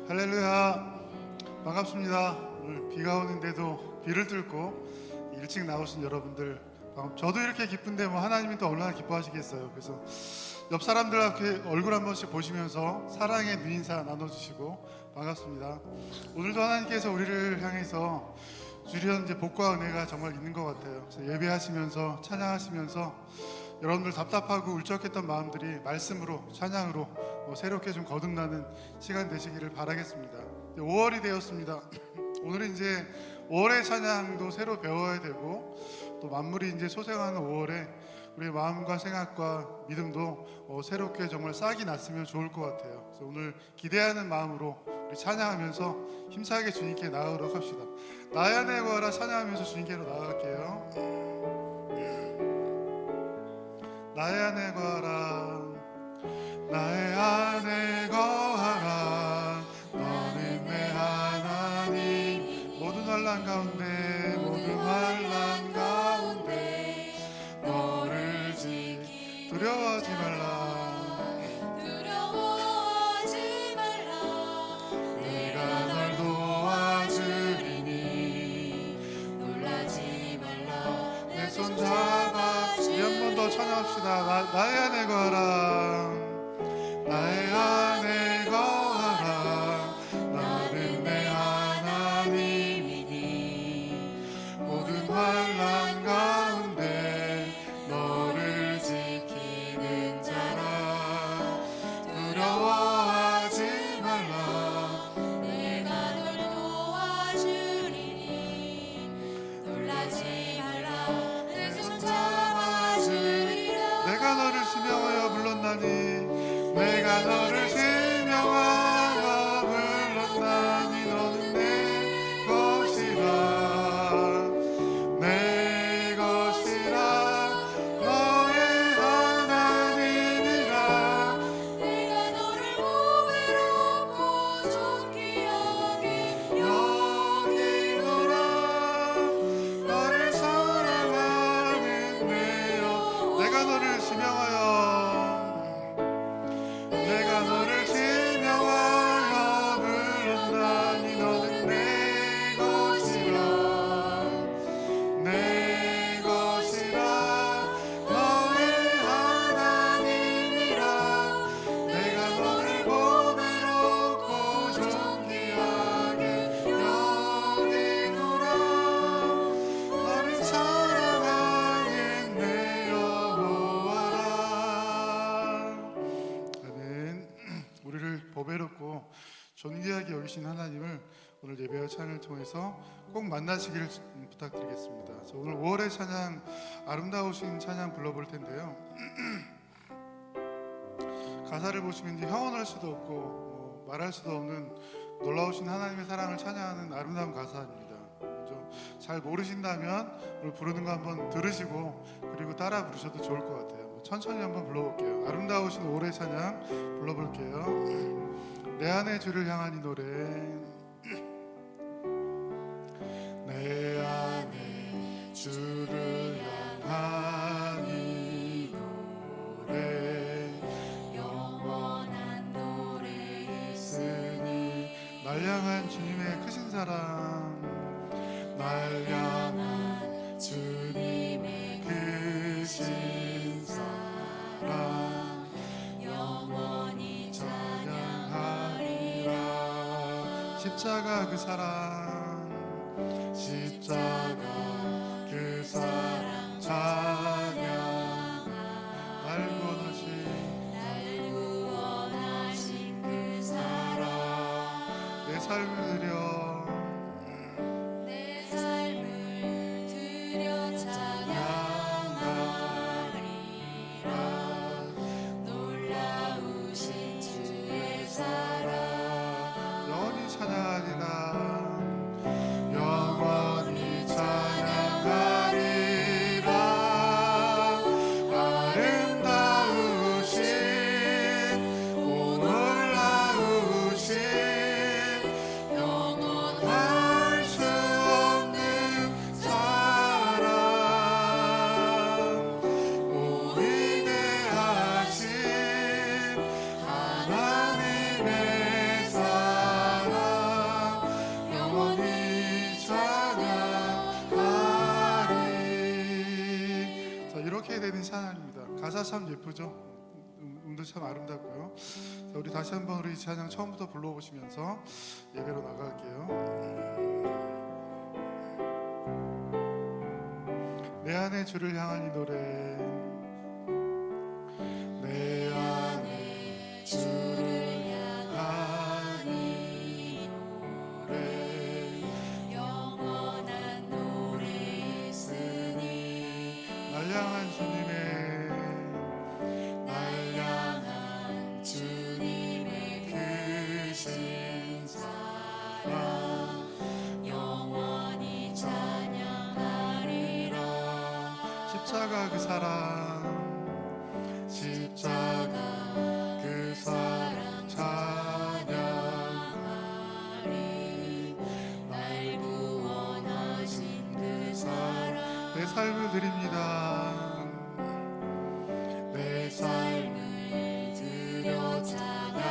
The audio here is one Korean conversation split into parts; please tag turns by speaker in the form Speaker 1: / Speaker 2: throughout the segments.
Speaker 1: 할렐루야, 반갑습니다. 오늘 비가 오는데도 비를 뚫고 일찍 나오신 여러분들, 저도 이렇게 기쁜데 하나님이 또 얼마나 기뻐하시겠어요. 그래서 옆 사람들한테 얼굴 한 번씩 보시면서 사랑의 눈인사 나눠주시고 반갑습니다. 오늘도 하나님께서 우리를 향해서 주시는 이제 복과 은혜가 정말 있는 것 같아요. 그래서 예배하시면서 찬양하시면서 여러분들 답답하고 울적했던 마음들이 말씀으로, 찬양으로 새롭게 좀 거듭나는 시간 되시기를 바라겠습니다. 5월이 되었습니다. 오늘은 이제 5월의 찬양도 새로 배워야 되고, 또 만물이 이제 소생하는 5월에 우리의 마음과 생각과 믿음도 새롭게 정말 싹이 났으면 좋을 것 같아요. 그래서 오늘 기대하는 마음으로 우리 찬양하면서 힘차게 주님께 나아가도록 합시다. 나의 안에 거하라 찬양하면서 주님께로 나아갈게요. 나의 안에 거하라, 나의 안에 거하라, 너는 내 하나님. 모든 환난 가운데, 모든 환난 가운데 너를 지키. 두려워하지 말라,
Speaker 2: 두려워하지 말라. 내가 널 도와주리니 놀라지 말라.
Speaker 1: 내 손 잡아. 우리 한 번 더 찬양합시다. 나의 안에 거하라, 나의 안에 거하라, 너는 내 하나님이니 모든 환난 가운데 너를 지키는 자라. 두려워하지 말라,
Speaker 2: 내가 널 도와주리니 놀라지 말라. 내 손 잡아주리라.
Speaker 1: 내가 너를 지명하여 불렀나니, 내가 너를 지명하여 불렀나니, 너는 내 것이라, 내 것이라, 너의 하나님이라.
Speaker 2: 내가 너를 보배롭고 존귀하게
Speaker 1: 여기노라, 너를 사랑하는 내 영. 내가 너를 지명하여, 내가 너를 지명하여 불렀나니, 너는 내 것이라, 내 것이라, 너의 하나님이라. 내가 너를 보배롭고 존귀하게 여기노라, 너를 사랑하는 내 여호와라. 아멘. 우리를 보배롭고 존귀하게 여기신 하나님을 오늘 예배와 찬양을 통해서 꼭 만나시기를 부탁드리겠습니다. 오늘 5월의 찬양, 아름다우신 찬양 불러볼 텐데요. 가사를 보시면 이제 형언할 수도 없고 말할 수도 없는 놀라우신 하나님의 사랑을 찬양하는 아름다운 가사입니다. 좀 잘 모르신다면 오늘 부르는 거 한번 들으시고 그리고 따라 부르셔도 좋을 것 같아요. 천천히 한번 불러볼게요. 아름다우신 5월의 찬양 불러볼게요. 내 안에 주를 향한 이 노래. 내 안에 주를 향한 이 노래,
Speaker 2: 영원한 노래
Speaker 1: 있으니. 날 향한 주님의 크신 사랑, 날 향한 주님의 크신 사랑,
Speaker 2: 영원히
Speaker 1: 찬양하리라. 십자가 그 사랑, 십자가 그 사랑 찬양. 날
Speaker 2: 구원하신 그 사랑.
Speaker 1: 내 삶을 드려,
Speaker 2: 내 삶을 드려 찬양하리라. 놀라우신 주의 사랑.
Speaker 1: 영원히 찬양하리라, 영원히 찬양하리라. 아름다우신, 오 놀라우신, 시작되는 찬양입니다. 가사 참 예쁘죠? 음도 참 아름답고요. 자, 우리 다시 한번 우리 찬양 처음부터 불러보시면서 예배로 나갈게요. 내 안에 주를 향한 이 노래, 내 안에
Speaker 2: 주를 향한 이 노래 영원한 노래였으니
Speaker 1: 날 향한
Speaker 2: 주님의 크신 사랑 영원히 찬양하리라.
Speaker 1: 십자가 그 사랑, 십자가 그 사랑 찬양하리.
Speaker 2: 날 구원하신 그 사랑
Speaker 1: 내 삶을 드립니다. 내
Speaker 2: 삶을 드려 찬양하리라.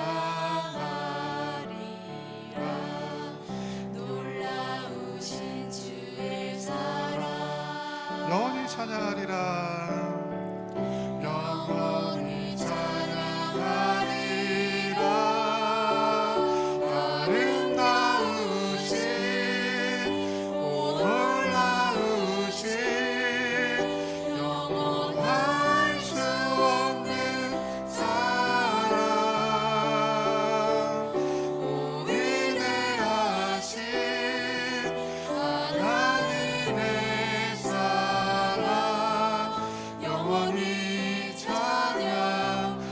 Speaker 2: 놀라우신 주의 사랑
Speaker 1: 영원히 찬양하리라. 영원히 찬양하리라. 아름다우신 놀라우신 영원할 수 없는 사랑, 오 위대하신 하나님의 사랑 영원히 찬양하리.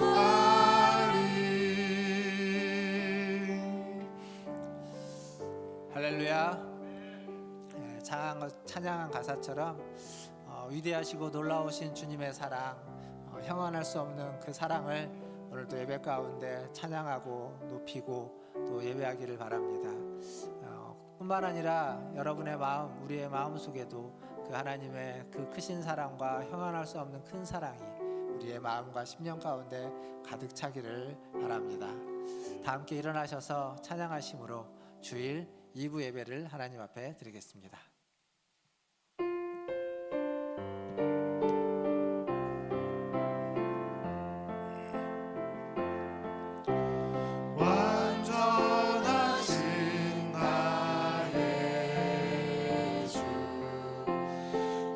Speaker 3: 할렐루야. 찬양한 가사처럼 위대하시고 놀라우신 주님의 사랑, 형언할 수 없는 그 사랑을 오늘도 예배 가운데 찬양하고 높이고 또 예배하기를 바랍니다. 뿐만 아니라 여러분의 마음, 우리의 마음 속에도 그 하나님의 그 크신 사랑과 형언할 수 없는 큰 사랑이 우리의 마음과 심령 가운데 가득 차기를 바랍니다. 다 함께 일어나셔서 찬양하심으로 주일 2부 예배를 하나님 앞에 드리겠습니다.
Speaker 1: 완전하신 나의 주,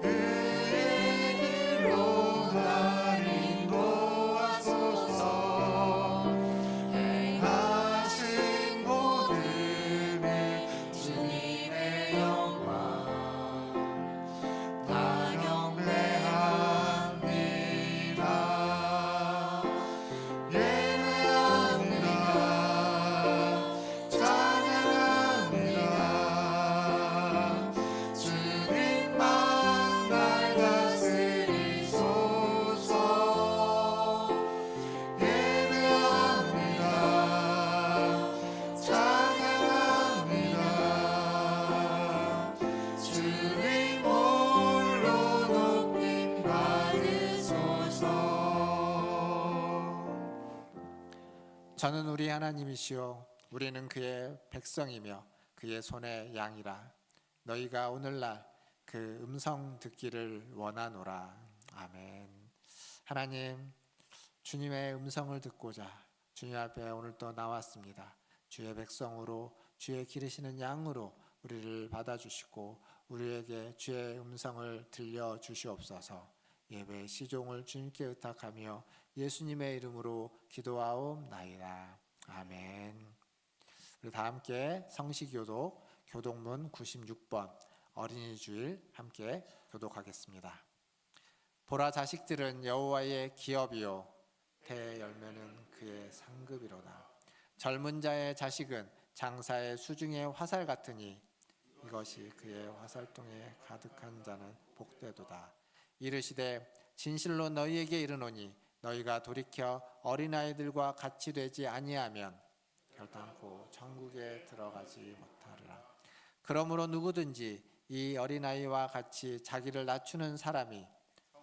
Speaker 1: 의의 길로 날 인도하소서. 행하신 모든 일 주님의 영광 다 경배합니다. 예배합니다. 찬양합니다. 주님만 날 다스리소서. 예배합니다. 찬양합니다. 주님 홀로 높임 받으소서.
Speaker 3: 저는 우리 하나님이시요 우리는 그의 백성이며 그의 손의 양이라. 너희가 오늘날 그 음성 듣기를 원하노라. 아멘. 하나님, 주님의 음성을 듣고자 주님 앞에 오늘 또 나왔습니다. 주의 백성으로, 주의 기르시는 양으로 우리를 받아주시고 우리에게 주의 음성을 들려주시옵소서. 예배의 시종을 주님께 의탁하며 예수님의 이름으로 기도하옵나이다. 아멘. 우리 다 함께 성시교독 교독문 96번 어린이 주일 함께 교독하겠습니다. 보라, 자식들은 여호와의 기업이요 대 열매는 그의 상급이로다. 젊은 자의 자식은 장사의 수중의 화살 같으니 이것이 그의 화살통에 가득한 자는 복되도다. 이르시되 진실로 너희에게 이르노니 너희가 돌이켜 어린아이들과 같이 되지 아니하면 결단코 천국에 들어가지 못하리라. 그러므로 누구든지 이 어린아이와 같이 자기를 낮추는 사람이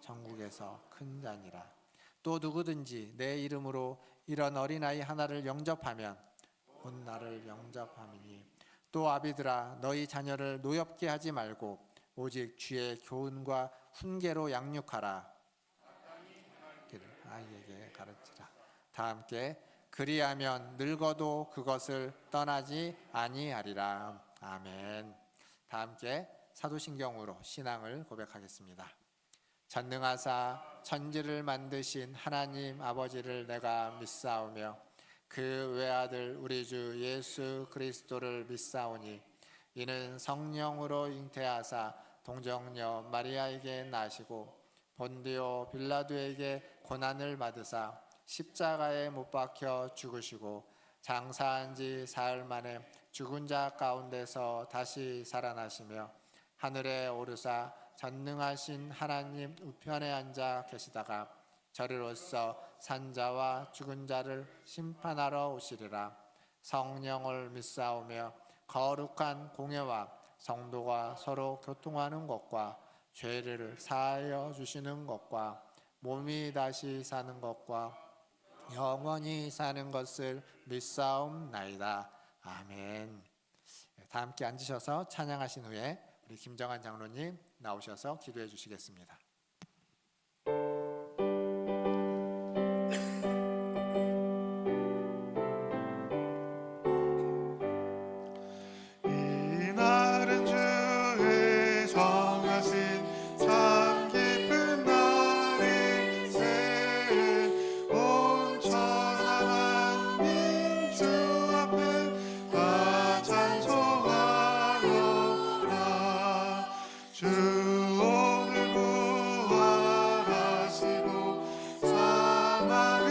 Speaker 3: 천국에서 큰 자니라. 또 누구든지 내 이름으로 이런 어린아이 하나를 영접하면 곧 나를 영접함이니. 또 아비들아, 너희 자녀를 노엽게 하지 말고 오직 주의 교훈과 훈계로 양육하라. 아이에게 가르치라. 다 함께 그리하면 늙어도 그것을 떠나지 아니하리라. 아멘. 다 함께 사도신경으로 신앙을 고백하겠습니다. 전능하사 천지를 만드신 하나님 아버지를 내가 믿사오며 그 외아들 우리 주 예수 그리스도를 믿사오니 이는 성령으로 잉태하사 동정녀 마리아에게 나시고 본디오 빌라도에게 고난을 받으사 십자가에 못 박혀 죽으시고 장사한 지 사흘 만에 죽은 자 가운데서 다시 살아나시며 하늘에 오르사 전능하신 하나님 우편에 앉아 계시다가 저리로서 산자와 죽은 자를 심판하러 오시리라. 성령을 믿사오며 거룩한 공예와 성도가 서로 교통하는 것과 죄를 사하여 주시는 것과 몸이 다시 사는 것과 영원히 사는 것을 믿사옵나이다. 아멘. 다 함께 앉으셔서 찬양하신 후에 우리 김정한 장로님 나오셔서 기도해 주시겠습니다.
Speaker 1: 이날은 주의 정하신 참 깊은 날일세 온 천하 만민 주 앞에 다 찬송하여라. 주 오늘 부활하시고 사망을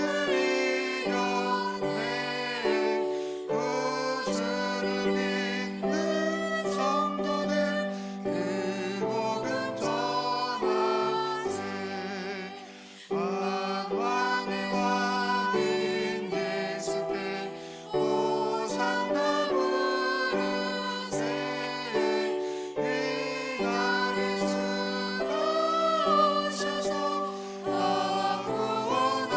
Speaker 1: 이겨내 구주를 믿는 성도들 그 복음 전하세. 만왕의 왕인 예수께 호산나 부르세. 이 날에 주가 오셔서 나 구원하시네.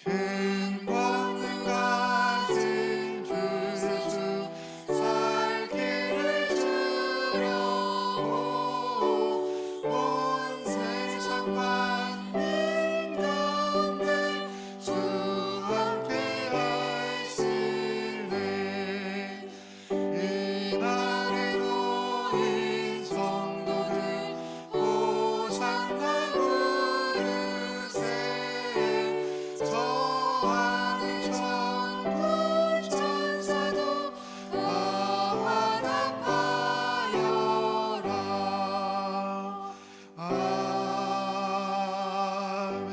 Speaker 1: 큰 권능 가진 주 예수 살 길을 주려고 온 세상 만민 가운데 주 함께 하시네. 이 날에 모인 성도들 호산나 부르세. 저 하늘 천군 천사도 다 화답하여라. 아멘.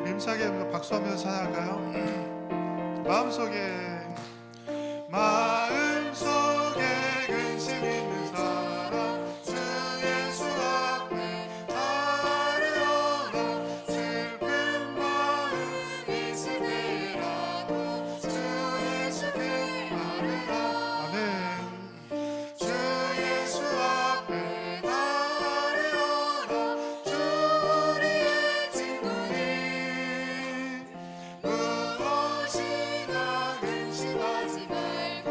Speaker 1: 힘차게 박수하면서 찬양할까요? 마음속에 근심 있는 사람 주 예수 앞에 따르어라. 슬픈 마음 있을 때라도 주 예수께 말해라. 아멘. 주 예수 앞에 따르어라. 주 우리의 친구니 무엇이나 근심하지 말고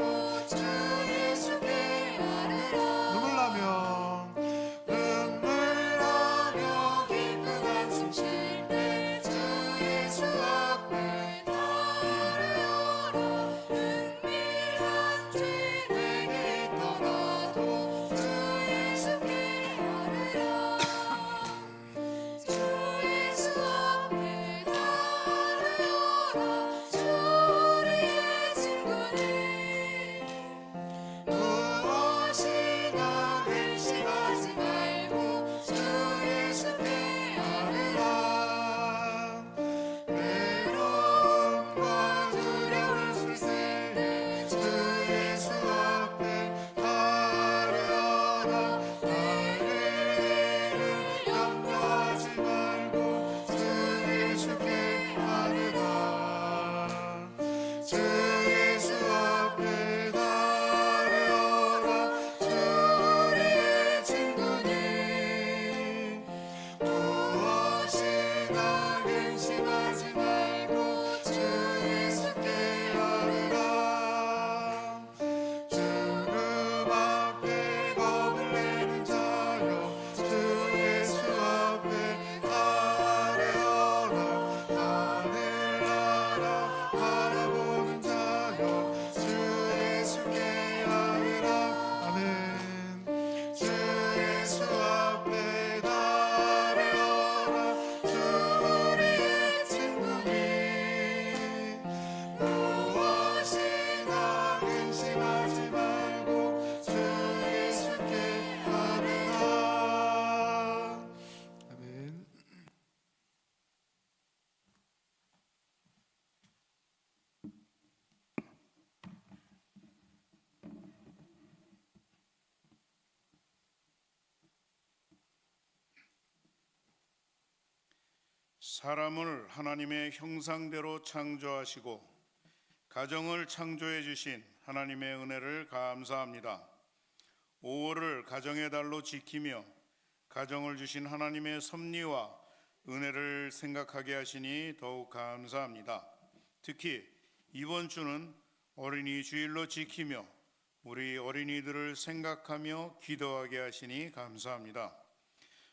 Speaker 4: 사람을 하나님의 형상대로 창조하시고 가정을 창조해 주신 하나님의 은혜를 감사합니다. 5월을 가정의 달로 지키며 가정을 주신 하나님의 섭리와 은혜를 생각하게 하시니 더욱 감사합니다. 특히 이번 주는 어린이 주일로 지키며 우리 어린이들을 생각하며 기도하게 하시니 감사합니다.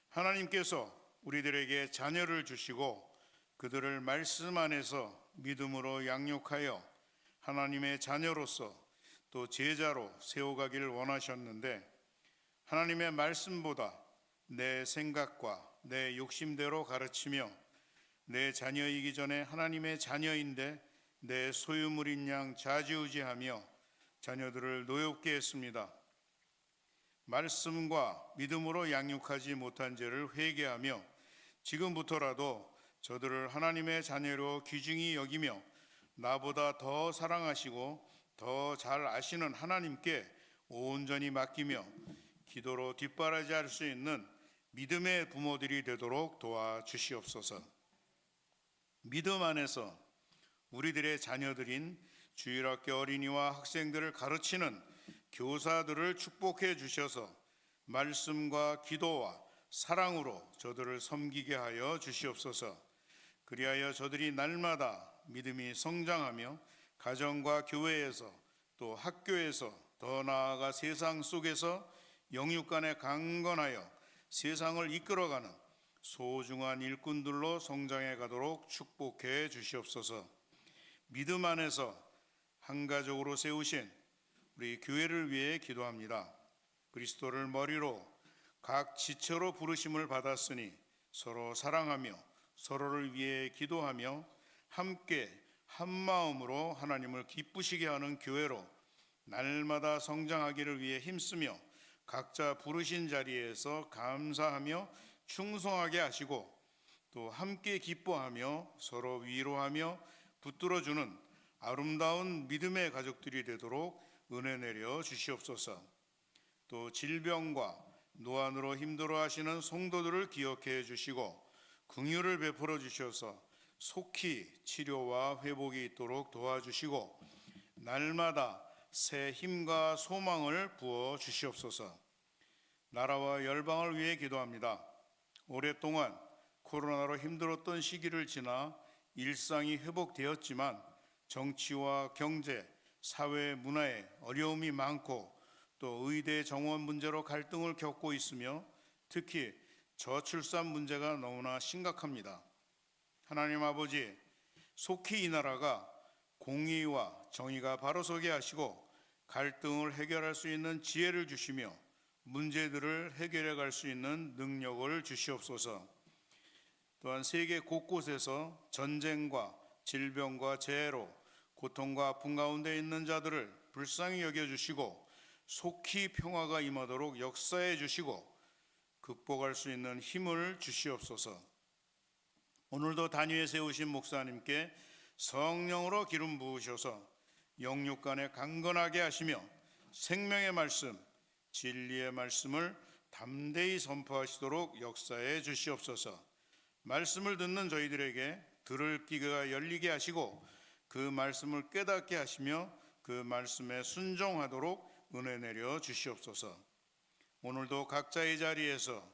Speaker 4: 하나님께서 우리들에게 자녀를 주시고 그들을 말씀 안에서 믿음으로 양육하여 하나님의 자녀로서 또 제자로 세워가기를 원하셨는데 하나님의 말씀보다 내 생각과 내 욕심대로 가르치며 내 자녀이기 전에 하나님의 자녀인데 내 소유물인 양 좌지우지하며 자녀들을 노엽게 했습니다. 말씀과 믿음으로 양육하지 못한 죄를 회개하며 지금부터라도 저들을 하나님의 자녀로 귀중히 여기며 나보다 더 사랑하시고 더 잘 아시는 하나님께 온전히 맡기며 기도로 뒷바라지할 수 있는 믿음의 부모들이 되도록 도와주시옵소서. 믿음 안에서 우리들의 자녀들인 주일학교 어린이와 학생들을 가르치는 교사들을 축복해 주셔서 말씀과 기도와 사랑으로 저들을 섬기게 하여 주시옵소서. 그리하여 저들이 날마다 믿음이 성장하며 가정과 교회에서 또 학교에서 더 나아가 세상 속에서 영육간에 강건하여 세상을 이끌어가는 소중한 일꾼들로 성장해 가도록 축복해 주시옵소서. 믿음 안에서 한가족으로 세우신 우리 교회를 위해 기도합니다. 그리스도를 머리로 각 지체로 부르심을 받았으니 서로 사랑하며 서로를 위해 기도하며 함께 한 마음으로 하나님을 기쁘시게 하는 교회로 날마다 성장하기를 위해 힘쓰며 각자 부르신 자리에서 감사하며 충성하게 하시고 또 함께 기뻐하며 서로 위로하며 붙들어주는 아름다운 믿음의 가족들이 되도록 은혜 내려 주시옵소서. 또 질병과 노안으로 힘들어하시는 성도들을 기억해 주시고 긍휼을 베풀어 주셔서 속히 치료와 회복이 있도록 도와주시고 날마다 새 힘과 소망을 부어 주시옵소서. 나라와 열방을 위해 기도합니다. 오랫동안 코로나로 힘들었던 시기를 지나 일상이 회복되었지만 정치와 경제, 사회, 문화에 어려움이 많고 또 의대 정원 문제로 갈등을 겪고 있으며 특히 저출산 문제가 너무나 심각합니다. 하나님 아버지, 속히 이 나라가 공의와 정의가 바로 서게 하시고 갈등을 해결할 수 있는 지혜를 주시며 문제들을 해결해 갈 수 있는 능력을 주시옵소서. 또한 세계 곳곳에서 전쟁과 질병과 재해로 고통과 아픔 가운데 있는 자들을 불쌍히 여겨주시고 속히 평화가 임하도록 역사해 주시고 극복할 수 있는 힘을 주시옵소서. 오늘도 단위에 세우신 목사님께 성령으로 기름 부으셔서 영육간에 강건하게 하시며 생명의 말씀, 진리의 말씀을 담대히 선포하시도록 역사해 주시옵소서. 말씀을 듣는 저희들에게 들을 귀가 열리게 하시고 그 말씀을 깨닫게 하시며 그 말씀에 순종하도록 은혜 내려 주시옵소서. 오늘도 각자의 자리에서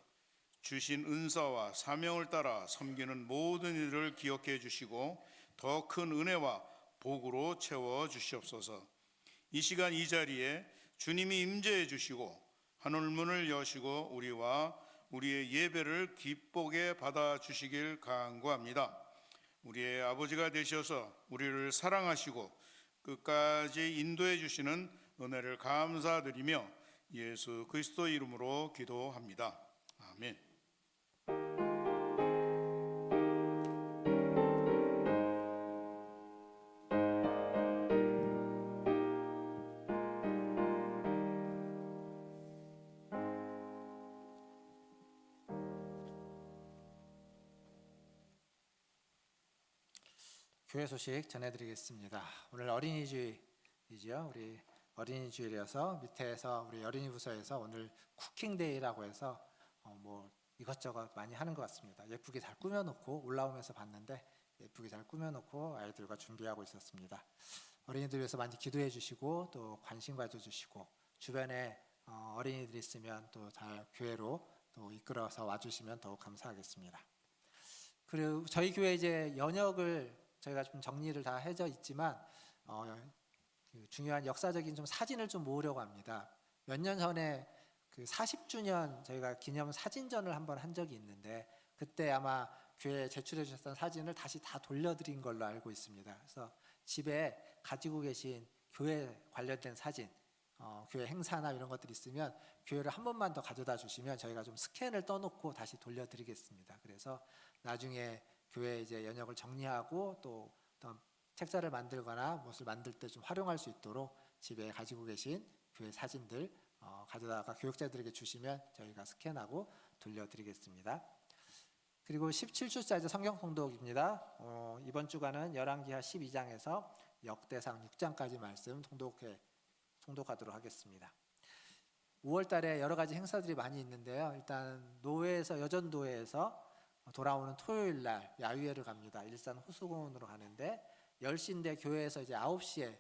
Speaker 4: 주신 은사와 사명을 따라 섬기는 모든 일을 기억해 주시고 더 큰 은혜와 복으로 채워 주시옵소서. 이 시간 이 자리에 주님이 임재해 주시고 하늘문을 여시고 우리와 우리의 예배를 기쁘게 받아 주시길 간구합니다. 우리의 아버지가 되셔서 우리를 사랑하시고 끝까지 인도해 주시는 은혜를 감사드리며 예수 그리스도 이름으로 기도합니다. 아멘.
Speaker 3: 교회 소식 전해드리겠습니다. 오늘 어린이주일이죠. 우리 어린이주일이어서 밑에서 우리 어린이 부서에서 오늘 쿠킹데이라고 해서 이것저것 많이 하는 것 같습니다. 예쁘게 잘 꾸며놓고 올라오면서 봤는데 예쁘게 잘 꾸며놓고 아이들과 준비하고 있었습니다. 어린이들 위해서 많이 기도해 주시고 또 관심 가져주시고 주변에 어린이들이 있으면 또 잘 교회로 또 이끌어서 와주시면 더욱 감사하겠습니다. 그리고 저희 교회 이제 연역을 저희가 좀 정리를 다 해져 있지만 그 중요한 역사적인 좀 사진을 좀 모으려고 합니다. 몇 년 전에 그 40주년 저희가 기념 사진전을 한번 한 적이 있는데 그때 아마 교회에 제출해 주셨던 사진을 다시 다 돌려드린 걸로 알고 있습니다. 그래서 집에 가지고 계신 교회 관련된 사진, 교회 행사나 이런 것들이 있으면 교회를 한 번만 더 가져다 주시면 저희가 좀 스캔을 떠놓고 다시 돌려드리겠습니다. 그래서 나중에 교회 이제 연역을 정리하고 또 어떤 책자를 만들거나 무엇을 만들 때 좀 활용할 수 있도록 집에 가지고 계신 교회 사진들 가져다가 교육자들에게 주시면 저희가 스캔하고 돌려드리겠습니다. 그리고 17주차 이제 성경 통독입니다. 이번 주간은 열왕기하 12장에서 역대상 6장까지 말씀 통독하도록 하겠습니다. 5월 달에 여러 가지 행사들이 많이 있는데요. 일단 노회에서 여전도회에서 돌아오는 토요일 날 야유회를 갑니다. 일산 호수공원으로 가는데 10시인데 교회에서 이제 9시에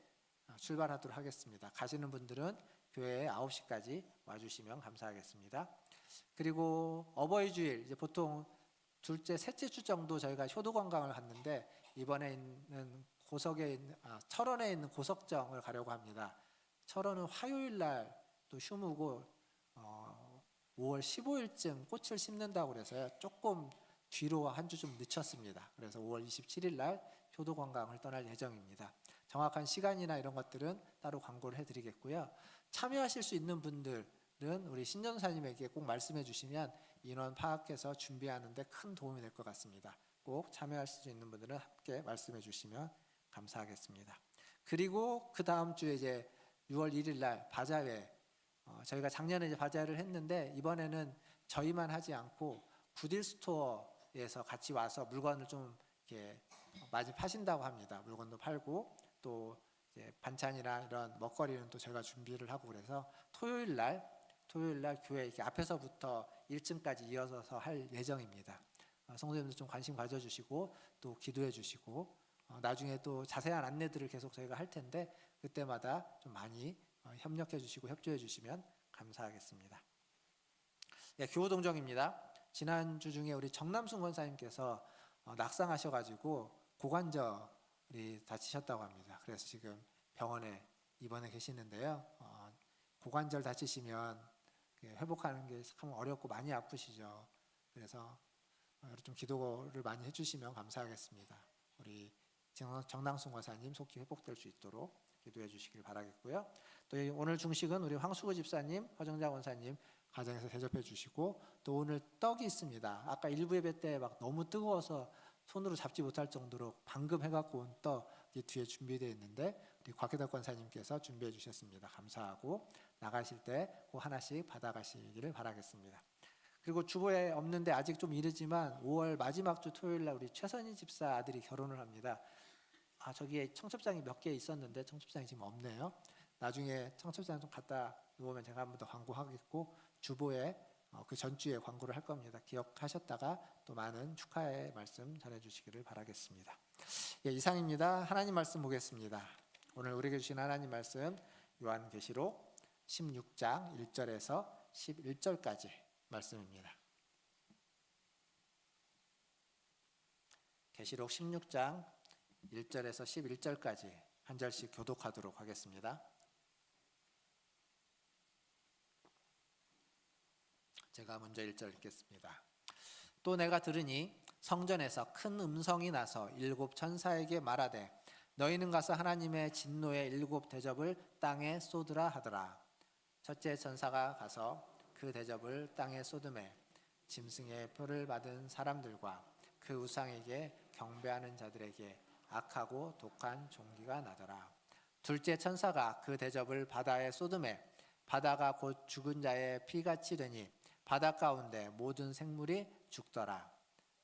Speaker 3: 출발하도록 하겠습니다. 가시는 분들은 교회에 9시까지 와주시면 감사하겠습니다. 그리고 어버이 주일 이제 보통 둘째, 셋째 주 정도 저희가 효도 관광을 갔는데 이번에 있는 철원에 있는 고석정을 가려고 합니다. 철원은 화요일 날 또 휴무고 5월 15일쯤 꽃을 심는다고 그래서요. 조금 뒤로 한 주 좀 늦췄습니다. 그래서 5월 27일 날 효도 관광을 떠날 예정입니다. 정확한 시간이나 이런 것들은 따로 광고를 해드리겠고요. 참여하실 수 있는 분들은 우리 신전사님에게 꼭 말씀해 주시면 인원 파악해서 준비하는 데 큰 도움이 될 것 같습니다. 꼭 참여하실 수 있는 분들은 함께 말씀해 주시면 감사하겠습니다. 그리고 그 다음 주에 이제 6월 1일 날 바자회 저희가 작년에 이제 바자회를 했는데 이번에는 저희만 하지 않고 굿일 스토어에서 같이 와서 물건을 좀 이렇게 많이 파신다고 합니다. 물건도 팔고 또 이제 반찬이나 이런 먹거리는 또 저희가 준비를 하고 그래서 토요일 날 교회 이렇게 앞에서부터 1층까지 이어서 할 예정입니다. 성도님들 좀 관심 가져주시고 또 기도해 주시고 나중에 또 자세한 안내들을 계속 저희가 할 텐데 그때마다 좀 많이 협력해 주시고 협조해 주시면 감사하겠습니다. 예, 교우동정입니다. 지난주 중에 우리 정남순 권사님께서 낙상하셔가지고 고관절이 다치셨다고 합니다. 그래서 지금 병원에 입원해 계시는데요. 고관절 다치시면 회복하는 게 참 어렵고 많이 아프시죠. 그래서 좀 기도를 많이 해주시면 감사하겠습니다. 우리 정남순 권사님 속히 회복될 수 있도록 기도해 주시길 바라겠고요. 또 오늘 중식은 우리 황수구 집사님, 허정자 권사님 가정에서 대접해 주시고 또 오늘 떡이 있습니다. 아까 일부 예배 때 막 너무 뜨거워서 손으로 잡지 못할 정도로 방금 해갖고 온 떡이 뒤에 준비되어 있는데 우리 곽혜덕 권사님께서 준비해 주셨습니다. 감사하고 나가실 때 꼭 하나씩 받아가시기를 바라겠습니다. 그리고 주보에 없는데 아직 좀 이르지만 5월 마지막 주 토요일 날 우리 최선희 집사 아들이 결혼을 합니다. 저기에 청첩장이 몇 개 있었는데 청첩장이 지금 없네요. 나중에 청첩장 좀 갖다 놓으면 제가 한 번 더 광고하겠고 주보에 그 전주에 광고를 할 겁니다. 기억하셨다가 또 많은 축하의 말씀 전해주시기를 바라겠습니다. 예, 이상입니다. 하나님 말씀 보겠습니다. 오늘 우리에게 주신 하나님 말씀 요한계시록 16장 1절에서 11절까지 말씀입니다. 계시록 16장 1절에서 11절까지 한 절씩 교독하도록 하겠습니다. 제가 먼저 1절 읽겠습니다. 또 내가 들으니 성전에서 큰 음성이 나서 7 천사에게 말하되 너희는 가서 하나님의 진노의 7 대접을 땅에 쏟으라 하더라. 첫째 천사가 가서 그 대접을 땅에 쏟음에 짐승의 표를 받은 사람들과 그 우상에게 경배하는 자들에게 악하고 독한 종기가 나더라. 둘째 천사가 그 대접을 바다에 쏟음에 바다가 곧 죽은 자의 피같이 되니 바다 가운데 모든 생물이 죽더라.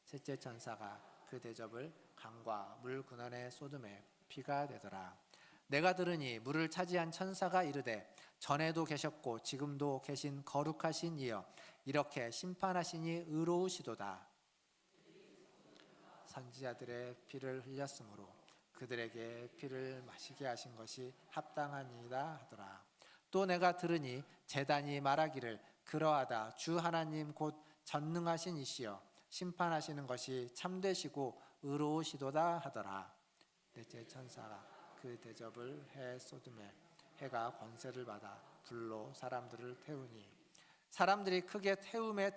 Speaker 3: 셋째 천사가 그 대접을 강과 물 근원에 쏟음에 피가 되더라. 내가 들으니 물을 차지한 천사가 이르되 전에도 계셨고 지금도 계신 거룩하신 이여 이렇게 심판하시니 의로우시도다. 선지자들의 피를 흘렸으므로 그들에게 피를 마시게 하신 것이 합당하니이다 하더라. 또 내가 들으니 제단이 말하기를 그러하다 주 하나님 곧 전능하신 이시여 심판하시는 것이 참되시고 의로우시도다 하더라. 넷째 천사가 그 대접을 해 쏟음에 해가 권세를 받아 불로 사람들을 태우니 사람들이 크게 태움에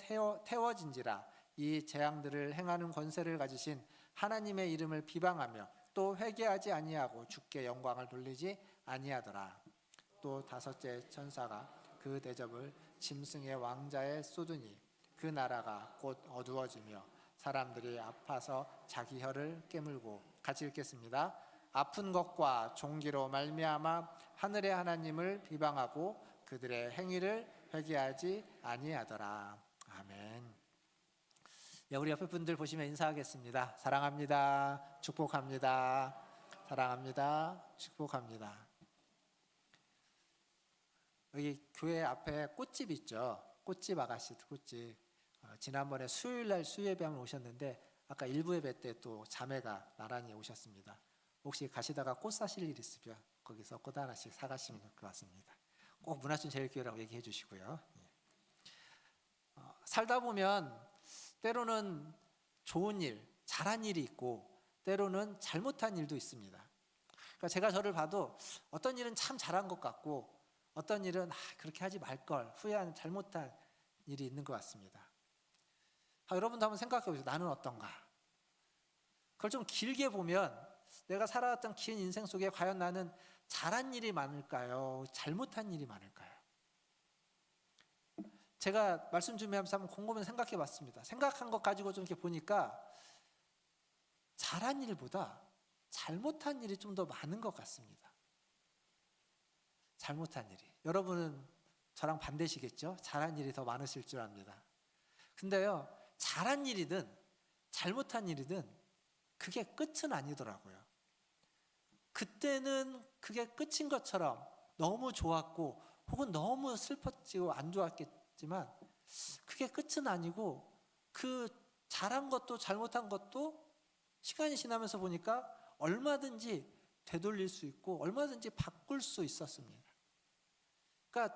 Speaker 3: 태워진지라. 이 재앙들을 행하는 권세를 가지신 하나님의 이름을 비방하며 또 회개하지 아니하고 주께 영광을 돌리지 아니하더라. 또 다섯째 천사가 그 대접을 짐승의 왕자에 쏟으니 그 나라가 곧 어두워지며 사람들이 아파서 자기 혀를 깨물고, 같이 읽겠습니다. 아픈 것과 종기로 말미암아 하늘의 하나님을 비방하고 그들의 행위를 회개하지 아니하더라. 아멘. 예, 우리 옆에 분들 보시면 인사하겠습니다. 사랑합니다. 축복합니다. 사랑합니다. 축복합니다. 여기 교회 앞에 꽃집 있죠. 꽃집 아가씨, 꽃집. 지난번에 수요일날 수예배하면 오셨는데 아까 일부 예배 때 또 자매가 나란히 오셨습니다. 혹시 가시다가 꽃 사실 일 있으면 거기서 꽃 하나씩 사가시면 될 것 같습니다. 꼭 문화촌제일교회라고 얘기해 주시고요. 살다 보면 때로는 좋은 일, 잘한 일이 있고 때로는 잘못한 일도 있습니다. 그러니까 제가 저를 봐도 어떤 일은 참 잘한 것 같고 어떤 일은 그렇게 하지 말걸 후회하는 잘못한 일이 있는 것 같습니다. 여러분도 한번 생각해 보세요. 나는 어떤가? 그걸 좀 길게 보면 내가 살아왔던 긴 인생 속에 과연 나는 잘한 일이 많을까요? 잘못한 일이 많을까요? 제가 말씀 준비하면서 한번 곰곰이 생각해 봤습니다. 생각한 것 가지고 좀 이렇게 보니까 잘한 일보다 잘못한 일이 좀 더 많은 것 같습니다. 잘못한 일이. 여러분은 저랑 반대시겠죠? 잘한 일이 더 많으실 줄 압니다. 근데요, 잘한 일이든 잘못한 일이든 그게 끝은 아니더라고요. 그때는 그게 끝인 것처럼 너무 좋았고 혹은 너무 슬펐지고 안 좋았겠지만 그게 끝은 아니고 그 잘한 것도 잘못한 것도 시간이 지나면서 보니까 얼마든지 되돌릴 수 있고 얼마든지 바꿀 수 있었습니다. 그러니까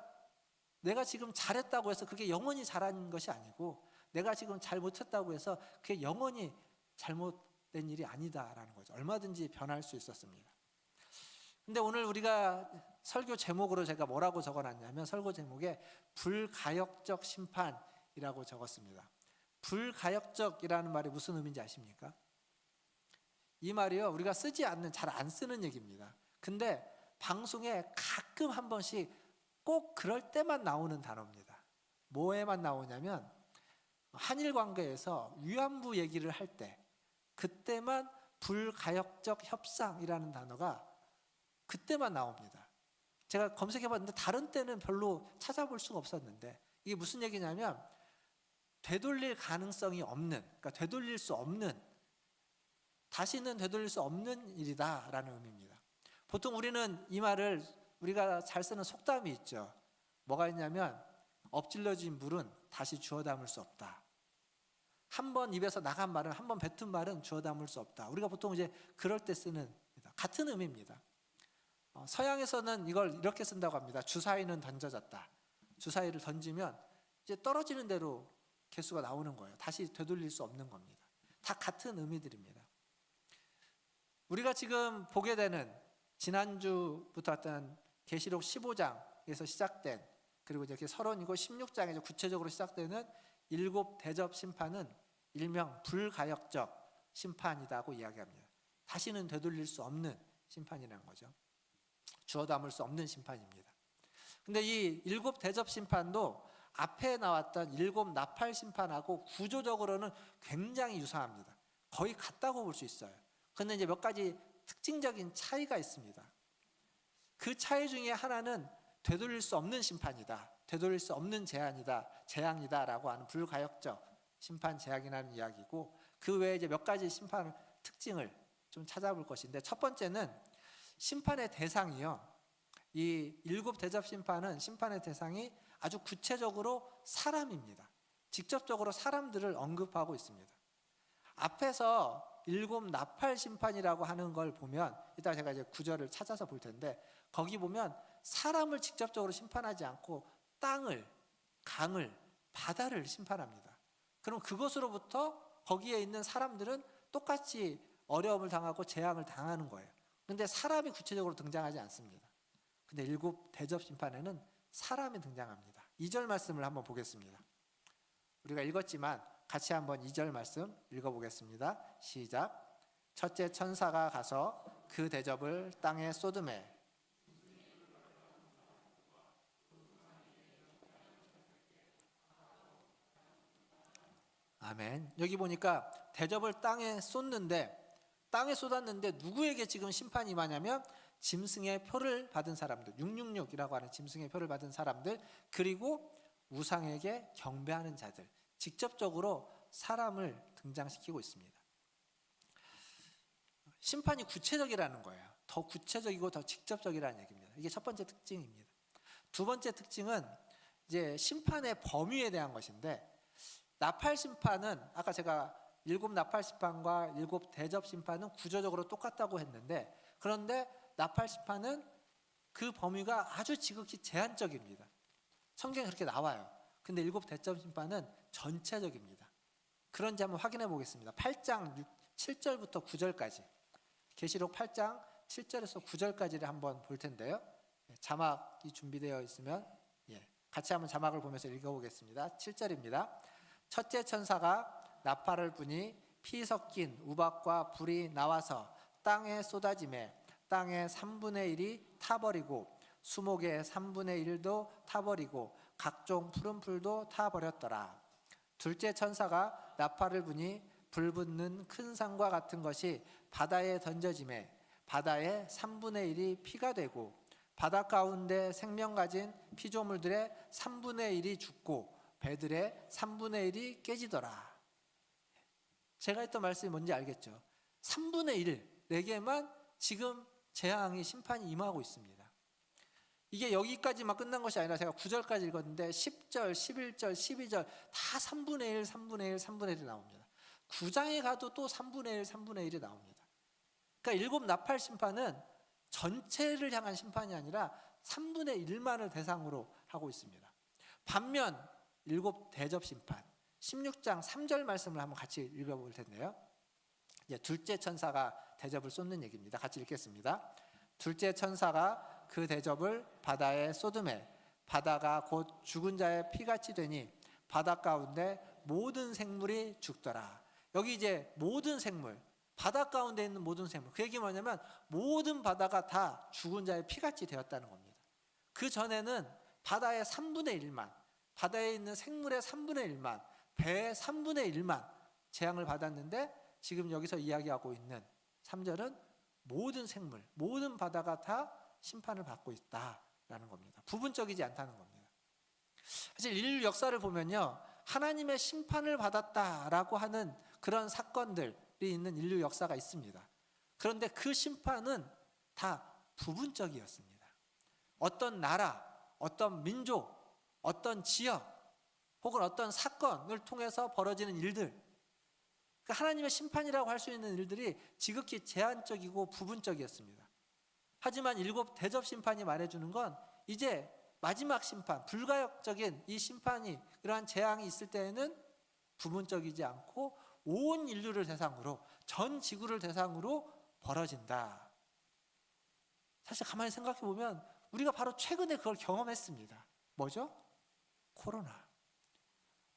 Speaker 3: 내가 지금 잘했다고 해서 그게 영원히 잘한 것이 아니고 내가 지금 잘못했다고 해서 그게 영원히 잘못된 일이 아니다라는 거죠. 얼마든지 변할 수 있었습니다. 근데 오늘 우리가 설교 제목으로 제가 뭐라고 적어놨냐면 설교 제목에 불가역적 심판이라고 적었습니다. 불가역적이라는 말이 무슨 의미인지 아십니까? 이 말이요, 우리가 쓰지 않는, 잘 안 쓰는 얘기입니다. 근데 방송에 가끔 한 번씩 꼭 그럴 때만 나오는 단어입니다. 뭐에만 나오냐면 한일 관계에서 위안부 얘기를 할 때 그때만 불가역적 협상이라는 단어가 그때만 나옵니다. 제가 검색해봤는데 다른 때는 별로 찾아볼 수가 없었는데 이게 무슨 얘기냐면 되돌릴 가능성이 없는, 그러니까 되돌릴 수 없는, 다시는 되돌릴 수 없는 일이다라는 의미입니다. 보통 우리는 이 말을 우리가 잘 쓰는 속담이 있죠. 뭐가 있냐면 엎질러진 물은 다시 주워 담을 수 없다. 한 번 입에서 나간 말은, 한 번 뱉은 말은 주워 담을 수 없다. 우리가 보통 이제 그럴 때 쓰는 같은 의미입니다. 서양에서는 이걸 이렇게 쓴다고 합니다. 주사위는 던져졌다. 주사위를 던지면 이제 떨어지는 대로 개수가 나오는 거예요. 다시 되돌릴 수 없는 겁니다. 다 같은 의미들입니다. 우리가 지금 보게 되는 지난주부터 했던 계시록 15장에서 시작된, 그리고 이렇게 서론이고 16장에서 구체적으로 시작되는 7 대접 심판은 일명 불가역적 심판이라고 이야기합니다. 다시는 되돌릴 수 없는 심판이라는 거죠. 주워 담을 수 없는 심판입니다. 근데 이 7 대접 심판도 앞에 나왔던 7 나팔 심판하고 구조적으로는 굉장히 유사합니다. 거의 같다고 볼 수 있어요. 그런데 이제 몇 가지 특징적인 차이가 있습니다. 그 차이 중에 하나는 되돌릴 수 없는 심판이다, 되돌릴 수 없는 재앙이다라고 하는 불가역적 심판 재앙이라는 이야기고, 그 외에 이제 몇 가지 심판 특징을 좀 찾아볼 것인데, 첫 번째는 심판의 대상이요, 이 일곱 대접 심판은 심판의 대상이 아주 구체적으로 사람입니다. 직접적으로 사람들을 언급하고 있습니다. 앞에서 일곱 나팔 심판이라고 하는 걸 보면 이따 제가 이제 구절을 찾아서 볼 텐데 거기 보면 사람을 직접적으로 심판하지 않고 땅을, 강을, 바다를 심판합니다. 그럼 그것으로부터 거기에 있는 사람들은 똑같이 어려움을 당하고 재앙을 당하는 거예요. 그런데 사람이 구체적으로 등장하지 않습니다. 근데 일곱 대접 심판에는 사람이 등장합니다. 2절 말씀을 한번 보겠습니다. 우리가 읽었지만 같이 한번 2절 말씀 읽어보겠습니다. 시작. 첫째 천사가 가서 그 대접을 땅에 쏟으매 아멘. 여기 보니까 대접을 땅에 쏟았는데 누구에게 지금 심판이 임하냐면 짐승의 표를 받은 사람들, 666이라고 하는 짐승의 표를 받은 사람들, 그리고 우상에게 경배하는 자들, 직접적으로 사람을 등장시키고 있습니다. 심판이 구체적이라는 거예요. 더 구체적이고 더 직접적이라는 얘기입니다. 이게 첫 번째 특징입니다. 두 번째 특징은 이제 심판의 범위에 대한 것인데, 나팔 심판은 아까 제가 일곱 나팔 심판과 일곱 대접 심판은 구조적으로 똑같다고 했는데, 그런데 나팔 심판은 그 범위가 아주 지극히 제한적입니다. 성경에 그렇게 나와요. 근데 일곱 대접 심판은 전체적입니다. 그런지 한번 확인해 보겠습니다. 8장 7절부터 9절까지, 계시록 8장 7절에서 9절까지를 한번 볼 텐데요. 자막이 준비되어 있으면 같이 한번 자막을 보면서 읽어보겠습니다. 7절입니다. 첫째 천사가 나팔을 부니 피 섞인 우박과 불이 나와서 땅에 쏟아지매 땅의 3분의 1이 타버리고 수목의 3분의 1도 타버리고 각종 푸른 풀도 타버렸더라. 둘째 천사가 나팔을 부니 불붙는 큰 산과 같은 것이 바다에 던져지매 바다의 3분의 1이 피가 되고 바다 가운데 생명 가진 피조물들의 3분의 1이 죽고 배들의 3분의 1이 깨지더라. 제가 했던 말씀이 뭔지 알겠죠? 3분의 1에게만 지금 재앙이 심판이 임하고 있습니다. 이게 여기까지만 끝난 것이 아니라 제가 9절까지 읽었는데 10절, 11절, 12절 다 3분의 1, 3분의 1, 3분의 1이 나옵니다. 9장에 가도 또 3분의 1, 3분의 1이 나옵니다. 그러니까 일곱 나팔 심판은 전체를 향한 심판이 아니라 3분의 1만을 대상으로 하고 있습니다. 반면 일곱 대접 심판 16장 3절 말씀을 한번 같이 읽어볼 텐데요. 이제 둘째 천사가 대접을 쏟는 얘기입니다. 같이 읽겠습니다. 둘째 천사가 그 대접을 바다에 쏟으매 바다가 곧 죽은 자의 피같이 되니 바다 가운데 모든 생물이 죽더라. 여기 이제 모든 생물, 바다 가운데 있는 모든 생물, 그 얘기 뭐냐면 모든 바다가 다 죽은 자의 피같이 되었다는 겁니다. 그 전에는 바다의 3분의 1만, 바다에 있는 생물의 3분의 1만, 배의 3분의 1만 재앙을 받았는데 지금 여기서 이야기하고 있는 3절은 모든 생물, 모든 바다가 다 심판을 받고 있다라는 겁니다. 부분적이지 않다는 겁니다. 사실 인류 역사를 보면요, 하나님의 심판을 받았다라고 하는 그런 사건들이 있는 인류 역사가 있습니다. 그런데 그 심판은 다 부분적이었습니다. 어떤 나라, 어떤 민족, 어떤 지역 혹은 어떤 사건을 통해서 벌어지는 일들, 그러니까 하나님의 심판이라고 할 수 있는 일들이 지극히 제한적이고 부분적이었습니다. 하지만 일곱 대접 심판이 말해주는 건 이제 마지막 심판, 불가역적인 이 심판이, 이러한 재앙이 있을 때에는 부분적이지 않고 온 인류를 대상으로, 전 지구를 대상으로 벌어진다. 사실 가만히 생각해 보면 우리가 바로 최근에 그걸 경험했습니다. 뭐죠? 코로나.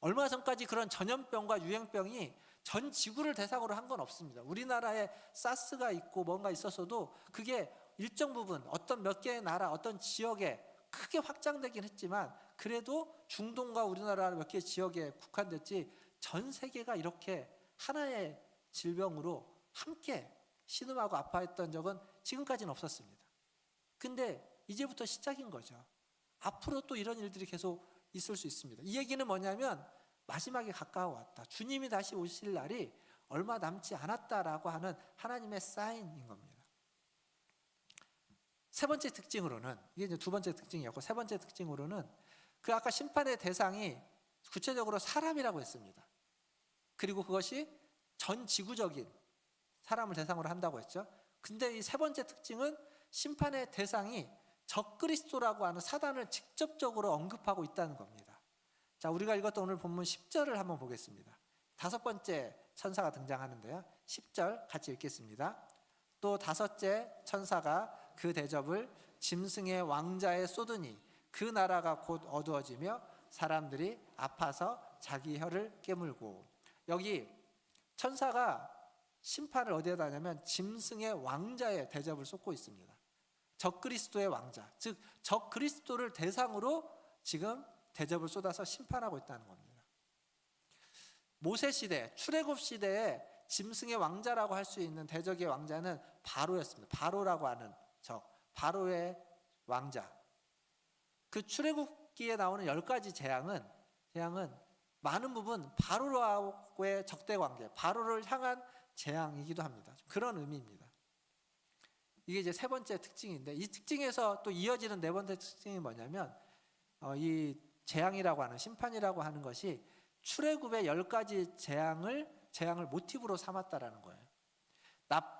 Speaker 3: 얼마 전까지 그런 전염병과 유행병이 전 지구를 대상으로 한 건 없습니다. 우리나라에 사스가 있고 뭔가 있었어도 그게 일정 부분 어떤 몇 개의 나라, 어떤 지역에 크게 확장되긴 했지만 그래도 중동과 우리나라 몇 개의 지역에 국한됐지 전 세계가 이렇게 하나의 질병으로 함께 신음하고 아파했던 적은 지금까지는 없었습니다. 근데 이제부터 시작인 거죠. 앞으로 또 이런 일들이 계속 있을 수 있습니다. 이 얘기는 뭐냐면 마지막에 가까워왔다. 주님이 다시 오실 날이 얼마 남지 않았다라고 하는 하나님의 사인인 겁니다. 세 번째 특징으로는, 이게 이제 두 번째 특징이었고, 세 번째 특징으로는 그 아까 심판의 대상이 구체적으로 사람이라고 했습니다. 그리고 그것이 전 지구적인 사람을 대상으로 한다고 했죠. 근데 이 세 번째 특징은 심판의 대상이 적그리스도라고 하는 사단을 직접적으로 언급하고 있다는 겁니다. 자, 우리가 읽었던 오늘 본문 10절을 한번 보겠습니다. 다섯 번째 천사가 등장하는데요. 10절 같이 읽겠습니다. 또 다섯째 천사가 그 대접을 짐승의 왕자에 쏟으니 그 나라가 곧 어두워지며 사람들이 아파서 자기 혀를 깨물고. 여기 천사가 심판을 어디에다 하냐면 짐승의 왕자에 대접을 쏟고 있습니다. 적그리스도의 왕자, 즉 적그리스도를 대상으로 지금 대접을 쏟아서 심판하고 있다는 겁니다. 모세 시대, 출애굽 시대에 짐승의 왕자라고 할 수 있는 대적의 왕자는 바로였습니다. 바로라고 하는 적, 바로의 왕자. 그 출애굽기에 나오는 10가지 재앙은 많은 부분 바로와의 적대 관계, 바로를 향한 재앙이기도 합니다. 그런 의미입니다. 이게 이제 세 번째 특징인데, 이 특징에서 또 이어지는 네 번째 특징이 뭐냐면 이 재앙이라고 하는, 심판이라고 하는 것이 출애굽의 10가지 재앙을 모티브로 삼았다라는 거예요.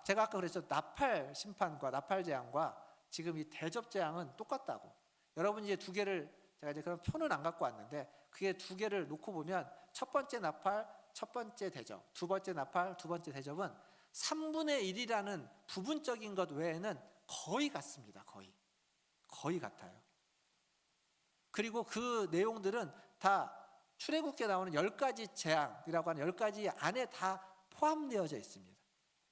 Speaker 3: 제가 아까 그랬죠. 나팔 심판과 나팔 재앙과 지금 이 대접 재앙은 똑같다고. 여러분 이제 두 개를, 제가 이제 그런 표는 안 갖고 왔는데, 그게 두 개를 놓고 보면 첫 번째 나팔, 첫 번째 대접, 두 번째 나팔, 두 번째 대접은 3분의 1이라는 부분적인 것 외에는 거의 같습니다. 거의 같아요. 그리고 그 내용들은 다 출애굽기에 나오는 10가지 재앙이라고 하는 10가지 안에 다 포함되어져 있습니다.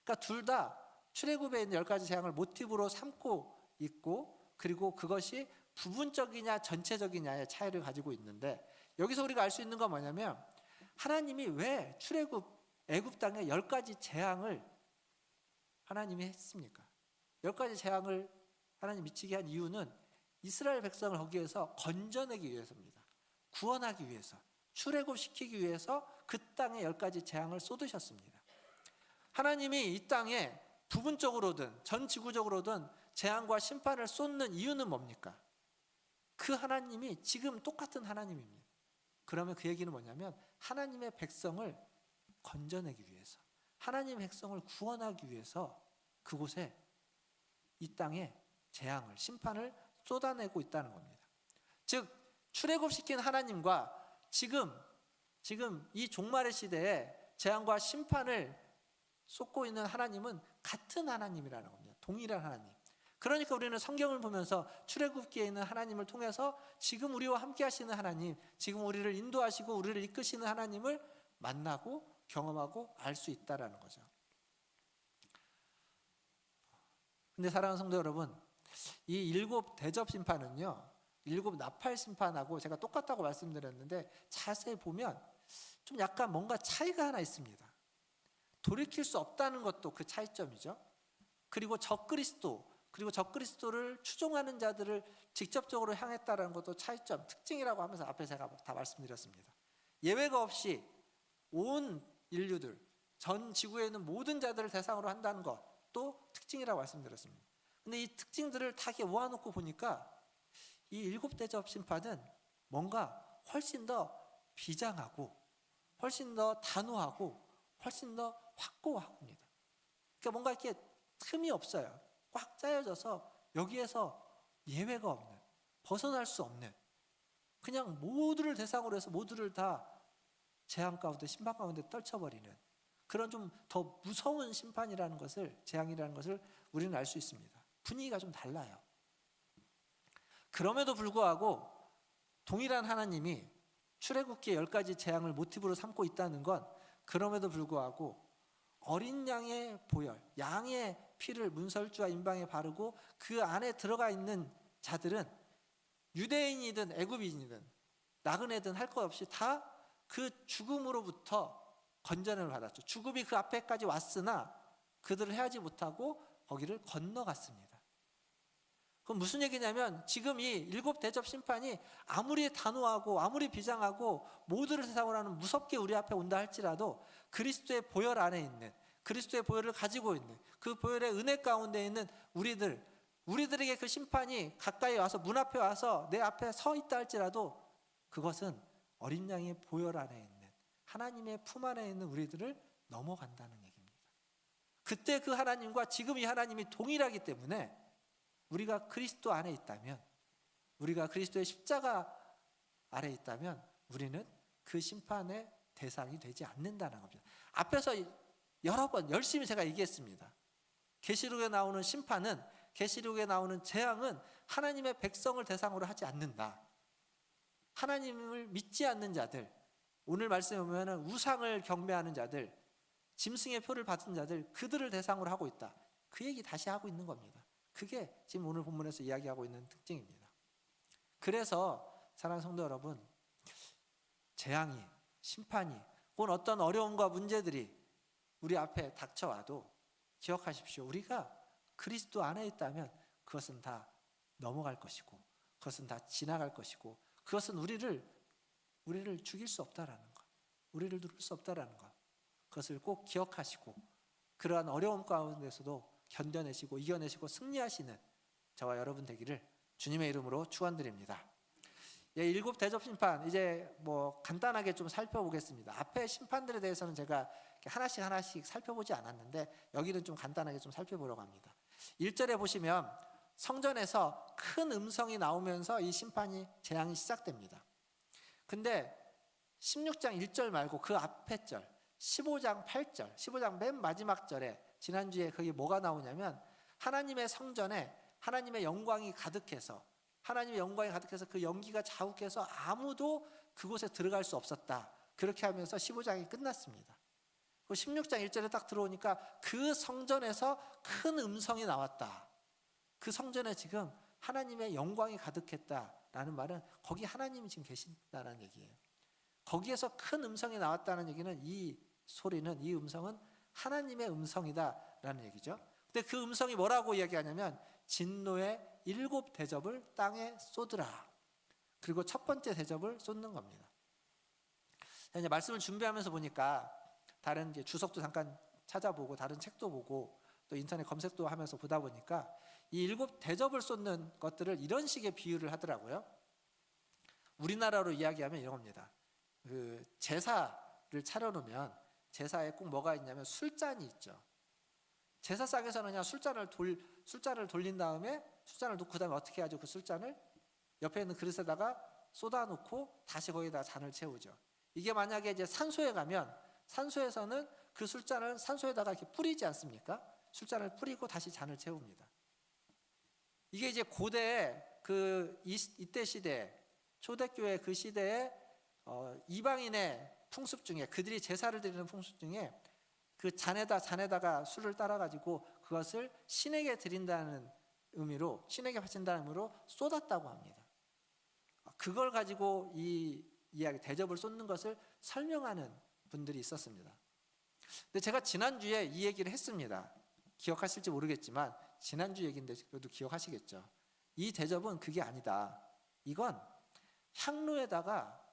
Speaker 3: 그러니까 둘 다 출애굽에 있는 10가지 재앙을 모티브로 삼고 있고, 그리고 그것이 부분적이냐 전체적이냐의 차이를 가지고 있는데, 여기서 우리가 알 수 있는 건 뭐냐면 하나님이 왜 애굽 땅에 10가지 재앙을 하나님이 했습니까? 10가지 재앙을 하나님 미치게 한 이유는 이스라엘 백성을 거기에서 건져내기 위해서입니다. 구원하기 위해서, 출애굽시키기 위해서 그 땅에 10가지 재앙을 쏟으셨습니다. 하나님이 이 땅에 부분적으로든 전 지구적으로든 재앙과 심판을 쏟는 이유는 뭡니까? 그 하나님이 지금 똑같은 하나님입니다. 그러면 그 얘기는 뭐냐면 하나님의 백성을 건져내기 위해서, 하나님의 백성을 구원하기 위해서 그곳에, 이 땅에 재앙을, 심판을 쏟아내고 있다는 겁니다. 즉 출애굽시킨 하나님과 지금 이 종말의 시대에 재앙과 심판을 쏟고 있는 하나님은 같은 하나님이라는 겁니다. 동일한 하나님. 그러니까 우리는 성경을 보면서 출애굽기에 있는 하나님을 통해서 지금 우리와 함께 하시는 하나님, 지금 우리를 인도하시고 우리를 이끄시는 하나님을 만나고 경험하고 알 수 있다라는 거죠. 근데 사랑하는 성도 여러분, 이 7 대접 심판은요, 7 나팔 심판하고 제가 똑같다고 말씀드렸는데 자세히 보면 좀 약간 뭔가 차이가 하나 있습니다. 돌이킬 수 없다는 것도 그 차이점이죠. 그리고 적그리스도를 추종하는 자들을 직접적으로 향했다는 것도 차이점, 특징이라고 하면서 앞에 제가 다 말씀드렸습니다. 예외가 없이 온 인류들, 전 지구에 있는 모든 자들을 대상으로 한다는 것도 특징이라고 말씀드렸습니다. 근데 이 특징들을 다 이렇게 모아놓고 보니까 이 7 대접 심판은 뭔가 훨씬 더 비장하고, 훨씬 더 단호하고, 훨씬 더 확고합니다. 그러니까 뭔가 이렇게 틈이 없어요. 꽉 짜여져서 여기에서 예외가 없는, 벗어날 수 없는, 그냥 모두를 대상으로 해서 모두를 다 재앙 가운데, 심판 가운데 떨쳐버리는 그런 좀 더 무서운 심판이라는 것을, 재앙이라는 것을 우리는 알 수 있습니다. 분위기가 좀 달라요. 그럼에도 불구하고 동일한 하나님이 출애굽기의 10가지 재앙을 모티브로 삼고 있다는 건, 그럼에도 불구하고 어린 양의 보혈, 양의 피를 문설주와 임방에 바르고 그 안에 들어가 있는 자들은 유대인이든 애굽인이든 나그네든 할 것 없이 다 그 죽음으로부터 건전을 받았죠. 죽음이 그 앞에까지 왔으나 그들을 해하지 못하고 거기를 건너갔습니다. 그럼 무슨 얘기냐면 지금 이 7 대접 심판이 아무리 단호하고 아무리 비장하고 모두를 대상으로 하는, 무섭게 우리 앞에 온다 할지라도 그리스도의 보혈 안에 있는, 그리스도의 보혈을 가지고 있는, 그 보혈의 은혜 가운데 있는 우리들, 우리들에게 그 심판이 가까이 와서 문 앞에 와서 내 앞에 서 있다 할지라도 그것은 어린 양의 보혈 안에 있는 하나님의 품 안에 있는 우리들을 넘어간다는 얘기입니다. 그때 그 하나님과 지금 이 하나님이 동일하기 때문에 우리가 그리스도 안에 있다면, 우리가 그리스도의 십자가 아래 있다면 우리는 그 심판의 대상이 되지 않는다는 겁니다. 앞에서 여러 번 열심히 제가 얘기했습니다. 계시록에 나오는 심판은, 계시록에 나오는 재앙은 하나님의 백성을 대상으로 하지 않는다. 하나님을 믿지 않는 자들, 오늘 말씀에 보면 우상을 경배하는 자들, 짐승의 표를 받은 자들, 그들을 대상으로 하고 있다. 그 얘기 다시 하고 있는 겁니다. 그게 지금 오늘 본문에서 이야기하고 있는 특징입니다. 그래서 사랑하는 성도 여러분, 재앙이, 심판이, 혹은 어떤 어려움과 문제들이 우리 앞에 닥쳐와도 기억하십시오. 우리가 그리스도 안에 있다면 그것은 다 넘어갈 것이고, 그것은 다 지나갈 것이고, 그것은 우리를 죽일 수 없다라는 것, 우리를 누를 수 없다라는 것, 그것을 꼭 기억하시고 그러한 어려움 가운데서도 견뎌내시고 이겨내시고 승리하시는 저와 여러분 되기를 주님의 이름으로 축원드립니다. 일곱 대접 심판, 이제 뭐 간단하게 좀 살펴보겠습니다. 앞에 심판들에 대해서는 제가 하나씩 살펴보지 않았는데 여기는 좀 간단하게 좀 살펴보려고 합니다. 1절에 보시면 성전에서 큰 음성이 나오면서 이 심판이, 재앙이 시작됩니다. 근데 16장 1절 말고 그 앞에 절 15장 8절, 15장 맨 마지막 절에 지난주에 거기 뭐가 나오냐면 하나님의 성전에 하나님의 영광이 가득해서, 하나님의 영광이 가득해서 그 연기가 자욱해서 아무도 그곳에 들어갈 수 없었다. 그렇게 하면서 15장이 끝났습니다. 16장 1절에 딱 들어오니까 그 성전에서 큰 음성이 나왔다. 그 성전에 지금 하나님의 영광이 가득했다라는 말은 거기 하나님이 지금 계신다는 얘기예요. 거기에서 큰 음성이 나왔다는 얘기는 이 소리는, 이 음성은 하나님의 음성이다라는 얘기죠. 근데 그 음성이 뭐라고 이야기하냐면 진노의 7 대접을 땅에 쏟으라. 그리고 첫 번째 대접을 쏟는 겁니다. 이제 말씀을 준비하면서 보니까 다른 이제 주석도 잠깐 찾아보고 다른 책도 보고 또 인터넷 검색도 하면서 보다 보니까 이 7 대접을 쏟는 것들을 이런 식의 비유를 하더라고요. 우리나라로 이야기하면 이런 겁니다. 그 제사를 차려놓으면 제사에 꼭 뭐가 있냐면 술잔이 있죠. 제사상에서는 그냥 술잔을 돌린 다음에 술잔을 놓고 그다음에 어떻게 하죠? 그 술잔을 옆에 있는 그릇에다가 쏟아놓고 다시 거기다가 잔을 채우죠. 이게 만약에 이제 산소에 가면 산소에서는 그 술잔을 산소에다가 이렇게 뿌리지 않습니까? 술잔을 뿌리고 다시 잔을 채웁니다. 이게 이제 고대 이때 시대 초대교회 그 시대에 이방인의 풍습 중에, 그들이 제사를 드리는 풍습 중에 그 잔에다가 술을 따라 가지고 그것을 신에게 드린다는 의미로, 신에게 바친다는 의미로 쏟았다고 합니다. 그걸 가지고 이 이야기 대접을 쏟는 것을 설명하는 분들이 있었습니다. 근데 제가 지난주에 이 얘기를 했습니다. 기억하실지 모르겠지만 지난주 얘기인데 그래도 기억하시겠죠. 이 대접은 그게 아니다. 이건 향로에다가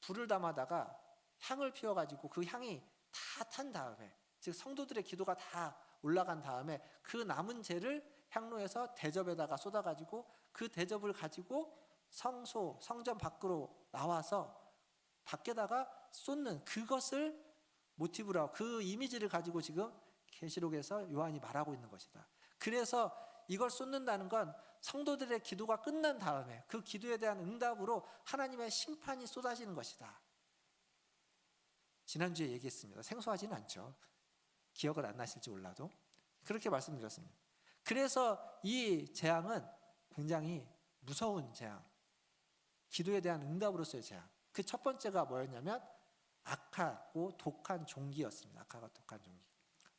Speaker 3: 불을 담아다가 향을 피워가지고 그 향이 다 탄 다음에, 즉 성도들의 기도가 다 올라간 다음에 그 남은 재를 향로에서 대접에다가 쏟아가지고 그 대접을 가지고 성전 밖으로 나와서 밖에다가 쏟는, 그것을 모티브로 하고 그 이미지를 가지고 지금 계시록에서 요한이 말하고 있는 것이다. 그래서 이걸 쏟는다는 건 성도들의 기도가 끝난 다음에 그 기도에 대한 응답으로 하나님의 심판이 쏟아지는 것이다. 지난주에 얘기했습니다. 생소하지는 않죠. 기억을 안 나실지 몰라도 그렇게 말씀드렸습니다. 그래서 이 재앙은 굉장히 무서운 재앙, 기도에 대한 응답으로서의 재앙. 그 첫 번째가 뭐였냐면 악하고 독한 종기였습니다. 악하고 독한 종기.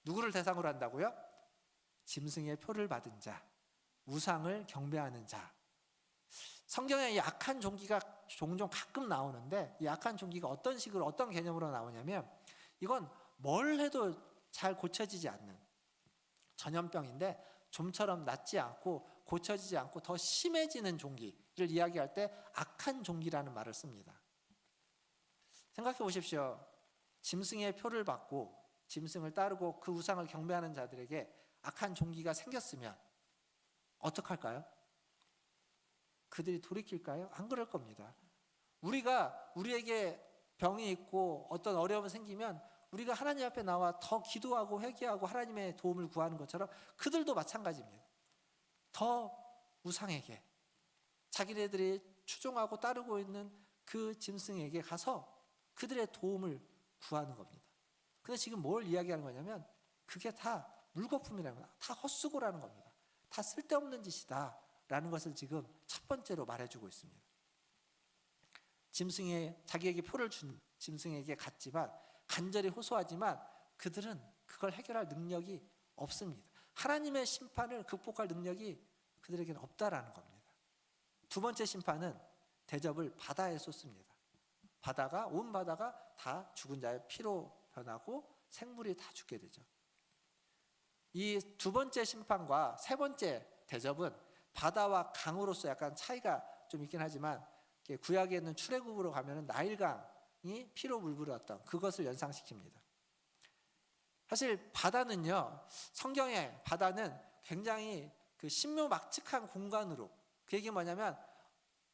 Speaker 3: 누구를 대상으로 한다고요? 짐승의 표를 받은 자, 우상을 경배하는 자. 성경에 이 악한 종기가 종종 가끔 나오는데 이 악한 종기가 어떤 식으로, 어떤 개념으로 나오냐면 이건 뭘 해도 잘 고쳐지지 않는 전염병인데 좀처럼 낫지 않고 고쳐지지 않고 더 심해지는 종기를 이야기할 때 악한 종기라는 말을 씁니다. 생각해 보십시오. 짐승의 표를 받고 짐승을 따르고 그 우상을 경배하는 자들에게 악한 종기가 생겼으면 어떡할까요? 그들이 돌이킬까요? 안 그럴 겁니다. 우리가 우리에게 병이 있고 어떤 어려움이 생기면 우리가 하나님 앞에 나와 더 기도하고 회개하고 하나님의 도움을 구하는 것처럼 그들도 마찬가지입니다. 더 우상에게, 자기네들이 추종하고 따르고 있는 그 짐승에게 가서 그들의 도움을 구하는 겁니다. 근데 지금 뭘 이야기하는 거냐면 그게 다 물거품이라는 거다. 다 헛수고라는 겁니다. 다 쓸데없는 짓이다 라는 것을 지금 첫 번째로 말해주고 있습니다. 짐승에 자기에게 표를 준 짐승에게 갔지만 간절히 호소하지만 그들은 그걸 해결할 능력이 없습니다. 하나님의 심판을 극복할 능력이 그들에게는 없다라는 겁니다. 두 번째 심판은 대접을 바다에 쏟습니다. 온 바다가 다 죽은 자의 피로 변하고 생물이 다 죽게 되죠. 이 두 번째 심판과 세 번째 대접은 바다와 강으로서 약간 차이가 좀 있긴 하지만 구약에 있는 출애굽으로 가면은 나일강이 피로 물들었던 그것을 연상시킵니다. 사실 바다는요, 성경의 바다는 굉장히 그 신묘막측한 공간으로, 그 얘기 뭐냐면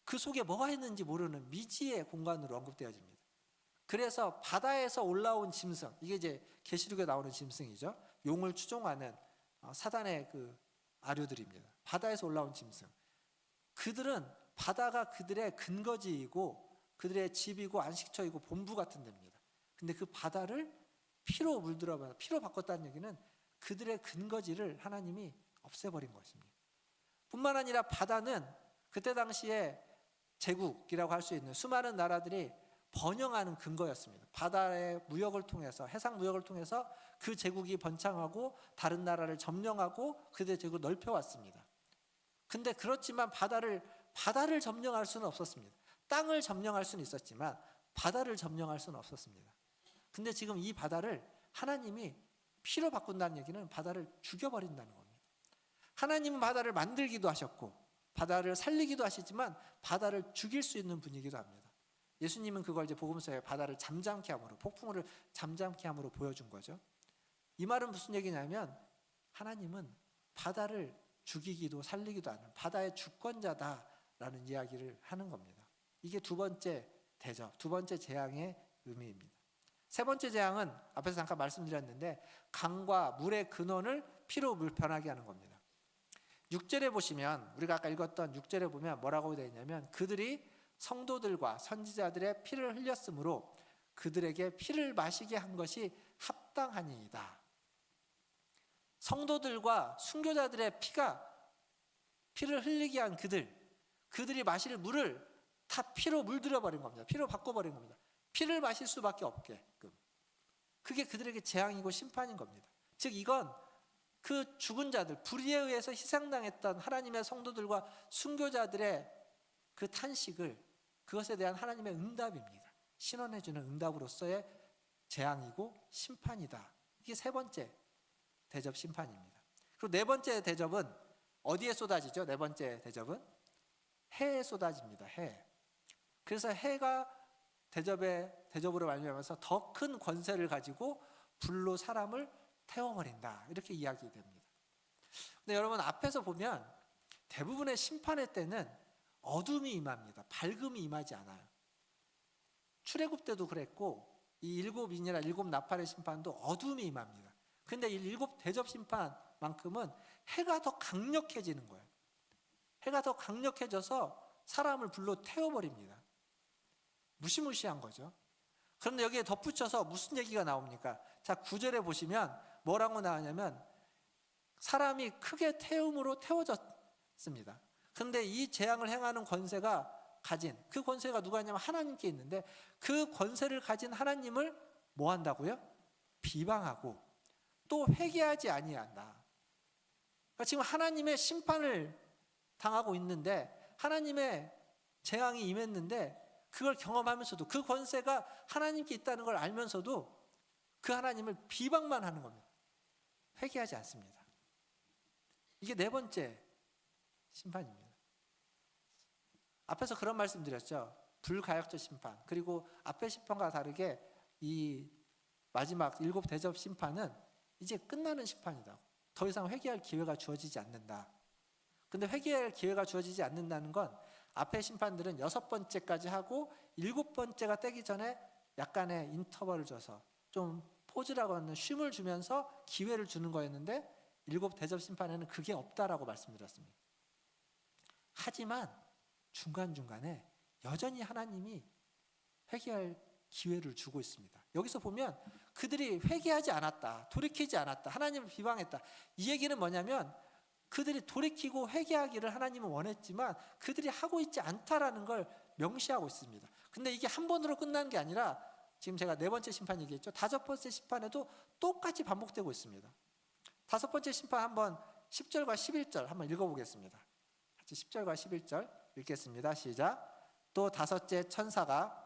Speaker 3: 그 속에 뭐가 있는지 모르는 미지의 공간으로 언급되어집니다. 그래서 바다에서 올라온 짐승, 이게 이제 계시록에 나오는 짐승이죠. 용을 추종하는 사단의 그 아류들입니다. 바다에서 올라온 짐승. 그들은 바다가 그들의 근거지이고 그들의 집이고 안식처이고 본부 같은 데입니다. 근데 그 바다를 피로 물들어 피로 바꿨다는 얘기는 그들의 근거지를 하나님이 없애버린 것입니다. 뿐만 아니라 바다는 그때 당시에 제국이라고 할 수 있는 수많은 나라들이 번영하는 근거였습니다. 바다의 무역을 통해서, 해상 무역을 통해서 그 제국이 번창하고 다른 나라를 점령하고 그들의 제국을 넓혀왔습니다. 근데 그렇지만 바다를 점령할 수는 없었습니다. 땅을 점령할 수는 있었지만 바다를 점령할 수는 없었습니다. 근데 지금 이 바다를 하나님이 피로 바꾼다는 얘기는 바다를 죽여버린다는 겁니다. 하나님은 바다를 만들기도 하셨고 바다를 살리기도 하시지만 바다를 죽일 수 있는 분이기도 합니다. 예수님은 그걸 이제 복음서에 바다를 잠잠케 함으로, 폭풍우를 잠잠케 함으로 보여준 거죠. 이 말은 무슨 얘기냐면 하나님은 바다를 죽이기도 살리기도 하는 바다의 주권자다라는 이야기를 하는 겁니다. 이게 두 번째 대접, 두 번째 재앙의 의미입니다. 세 번째 재앙은 앞에서 잠깐 말씀드렸는데 강과 물의 근원을 피로 변하게 하는 겁니다. 6절에 보시면 우리가 아까 읽었던 6절에 보면 뭐라고 되어 있냐면 그들이 성도들과 선지자들의 피를 흘렸으므로 그들에게 피를 마시게 한 것이 합당하니이다. 성도들과 순교자들의 피를 흘리게 한 그들이 마실 물을 다 피로 물들여 버린 겁니다. 피로 바꿔버린 겁니다. 피를 마실 수밖에 없게끔. 그게 그들에게 재앙이고 심판인 겁니다. 즉 이건 그 죽은 자들, 불의에 의해서 희생당했던 하나님의 성도들과 순교자들의 그 탄식을, 그것에 대한 하나님의 응답입니다. 신원해주는 응답으로서의 재앙이고 심판이다. 이게 세 번째 대접 심판입니다. 그리고 네 번째 대접은 어디에 쏟아지죠? 네 번째 대접은 해에 쏟아집니다. 해. 그래서 해가 대접으로 말미암아서 더 큰 권세를 가지고 불로 사람을 태워버린다. 이렇게 이야기됩니다. 근데 여러분 앞에서 보면 대부분의 심판의 때는 어둠이 임합니다. 밝음이 임하지 않아요. 출애굽 때도 그랬고 이 일곱 인이나 일곱 나팔의 심판도 어둠이 임합니다. 근데 이 일곱 대접 심판만큼은 해가 더 강력해지는 거예요. 해가 더 강력해져서 사람을 불로 태워버립니다. 무시무시한 거죠. 그런데 여기에 덧붙여서 무슨 얘기가 나옵니까? 자, 9절에 보시면 뭐라고 나오냐면 사람이 크게 태움으로 태워졌습니다. 그런데 이 재앙을 행하는 권세가 가진 그 권세가 누가 있냐면 하나님께 있는데 그 권세를 가진 하나님을 뭐 한다고요? 비방하고 또 회개하지 아니한다. 그러니까 지금 하나님의 심판을 당하고 있는데 하나님의 재앙이 임했는데 그걸 경험하면서도 그 권세가 하나님께 있다는 걸 알면서도 그 하나님을 비방만 하는 겁니다. 회개하지 않습니다. 이게 네 번째 심판입니다. 앞에서 그런 말씀 드렸죠. 불가역적 심판. 그리고 앞의 심판과 다르게 이 마지막 일곱 대접 심판은 이제 끝나는 심판이다. 더 이상 회개할 기회가 주어지지 않는다. 근데 회개할 기회가 주어지지 않는다는 건 앞에 심판들은 6번째까지 하고 7번째가 떼기 전에 약간의 인터벌을 줘서 좀 포즈라고 하는 쉼을 주면서 기회를 주는 거였는데 7 대접 심판에는 그게 없다라고 말씀드렸습니다. 하지만 중간중간에 여전히 하나님이 회개할 기회를 주고 있습니다. 여기서 보면 그들이 회개하지 않았다, 돌이키지 않았다, 하나님을 비방했다. 이 얘기는 뭐냐면 그들이 돌이키고 회개하기를 하나님은 원했지만 그들이 하고 있지 않다라는 걸 명시하고 있습니다. 근데 이게 한 번으로 끝나는 게 아니라 지금 제가 4번째 심판 얘기했죠. 5번째 심판에도 똑같이 반복되고 있습니다. 5번째 심판 한번 10절과 11절 한번 읽어보겠습니다. 같이 10절과 11절 읽겠습니다. 시작. 또 5째 천사가